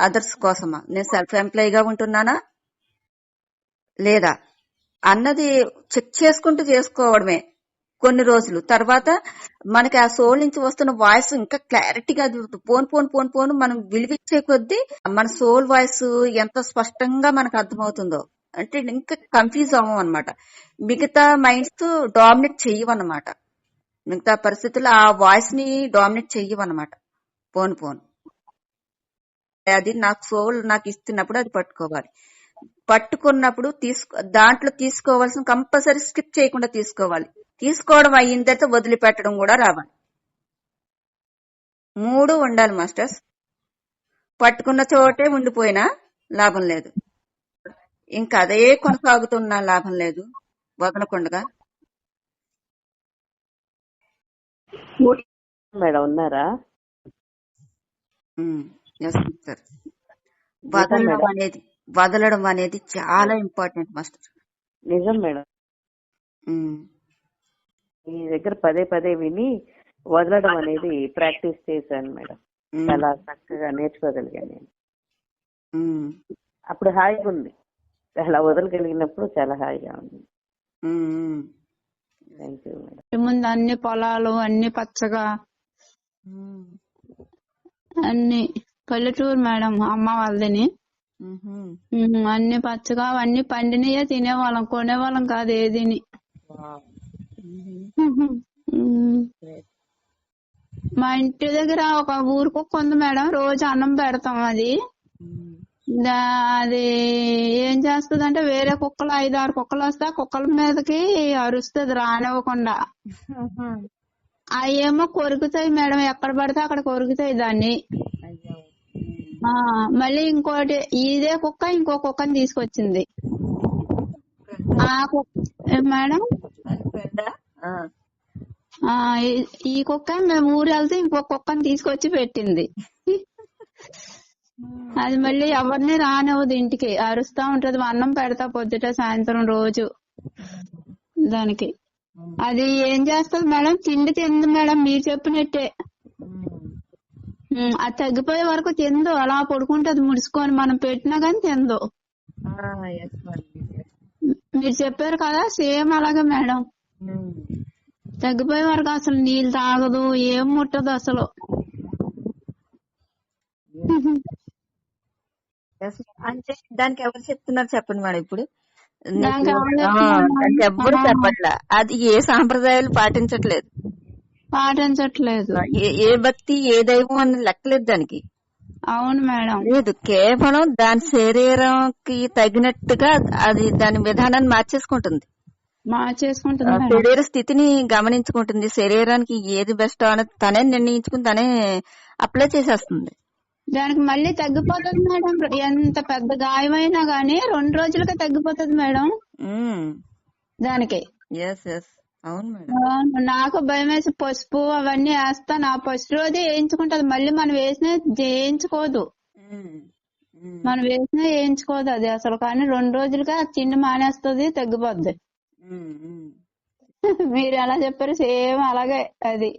అదర్స్ కోసమా? నేను సెల్ఫ్ ఎంప్లాయీగా ఉంటున్నానా లేదా అన్నది చెక్ చేసుకుంటూ చేసుకోవడమే. కొన్ని రోజులు తర్వాత మనకి ఆ సోల్ నుంచి వస్తున్న వాయిస్ ఇంకా క్లారిటీగా పోను మనం విలువిచ్చే కొద్దీ మన సోల్ వాయిస్ ఎంత స్పష్టంగా మనకు అర్థమవుతుందో, అంటే ఇంకా కన్ఫ్యూజ్ అవ్వం అనమాట. మిగతా మైండ్స్ డామినేట్ చెయ్యవన్నమాట. మిగతా పరిస్థితుల్లో ఆ వాయిస్ ని డామినేట్ చెయ్యవన్నమాట. పోను అది నాకు సోల్ నాకు ఇస్తున్నప్పుడు అది పట్టుకోవాలి. పట్టుకున్నప్పుడు దాంట్లో తీసుకోవాల్సిన కంపల్సరీ స్కిప్ చేయకుండా తీసుకోవాలి. తీసుకోవడం అయిన తర్వాత వదిలిపెట్టడం కూడా రావాలి. 3 ఉండాలి మాస్టర్స్. పట్టుకున్న చోటే ఉండిపోయినా లాభం లేదు, ఇంకా అదే కొనసాగుతున్నా లాభం లేదు, వదలకుండా. మేడం ఉన్నారా? సార్, వదలడం అనేది చాలా ఇంపార్టెంట్ మాస్టర్. నిజం మేడం. మీ దగ్గర పదే విని వదలడం అనేది ప్రాక్టీస్ చేశాను మేడం. చాలా చక్కగా నేర్చుకోగలిగాను నేను. అప్పుడు హాయిగా ఉంది, అలా వదలగలిగినప్పుడు చాలా హాయిగా ఉంది. Thank you madam. ముందు అన్ని పొలాలు అన్ని పచ్చగా, అన్ని పల్లెటూరు మేడం అమ్మ వాళ్ళని. అన్ని పచ్చగా అవన్నీ పండినయే తినేవాళ్ళం, కొనేవాళ్ళం కాదు ఏదిని. మా ఇంటి దగ్గర ఒక ఊరు కుక్క ఉంది మేడం, రోజు అన్నం పెడతాం. అది ఏం చేస్తుంది అంటే వేరే కుక్కలు 5-6 కుక్కలు వస్తే ఆ కుక్కల మీదకి అరుస్తుంది రానివ్వకుండా. అవి ఏమో కొరుకుతాయి మేడం, ఎక్కడ పడితే అక్కడ కొరుకుతాయి దాన్ని. మళ్ళీ ఇంకోటి ఇదే కుక్క ఇంకో కుక్కని తీసుకొచ్చింది. ఆ కుక్క మేడం, ఈ కుక్క మేము ఊరు వెళ్తే ఇంకో కుక్కని తీసుకొచ్చి పెట్టింది. అది మళ్ళీ ఎవరిని రానివ్వదు ఇంటికి, అరుస్తా ఉంటది. అన్నం పెడతా పొద్దుట సాయంత్రం రోజు దానికి. అది ఏం చేస్తుంది మేడం, తిండి తింది మేడం మీరు చెప్పినట్టే. అది తగ్గిపోయే వరకు తిందో, అలా పడుకుంటది ముడుచుకొని, మనం పెట్టినా గానీ తిందో. మీరు చెప్పారు కదా సేమ్ అలాగే మేడం. తగ్గిపోయే వరకు అసలు నీళ్ళు తాగదు, ఏం ముట్టదు అసలు. అంటే దానికి ఎవరు చెప్తున్నారు చెప్పండి మేడం. ఇప్పుడు ఎవరు చెప్పట్లా, అది ఏ సాంప్రదాయాలు పాటించట్లేదు. ఏ భక్తి ఏ దైవం అని లెక్కలేదు దానికి. అవును మేడం. లేదు, కేవలం దాని శరీరంకి తగినట్టుగా అది దాని విధానాన్ని మార్చేసుకుంటుంది. శరీర స్థితిని గమనించుకుంటుంది. శరీరానికి ఏది బెస్ట్ అనేది తనే నిర్ణయించుకుని తనే అప్లై చేసేస్తుంది. దానికి మళ్ళీ తగ్గిపోతుంది మేడం. ఎంత పెద్ద గాయమైనా గానీ 2 రోజులకే తగ్గిపోతుంది మేడం దానికి. అవును మేడం. నాకు భయం వేసి పసుపు అవన్నీ వేస్తాను. ఆ ఫస్ట్ రోజే వేయించుకుంటది, మళ్ళీ మనం వేసిన వేయించుకోదు. అది అసలు. కానీ 2 రోజులుగా తిండి మానేస్తుంది, తగ్గిపోద్ది. మీరు ఎలా చెప్పారు సేమ్ అలాగే అది.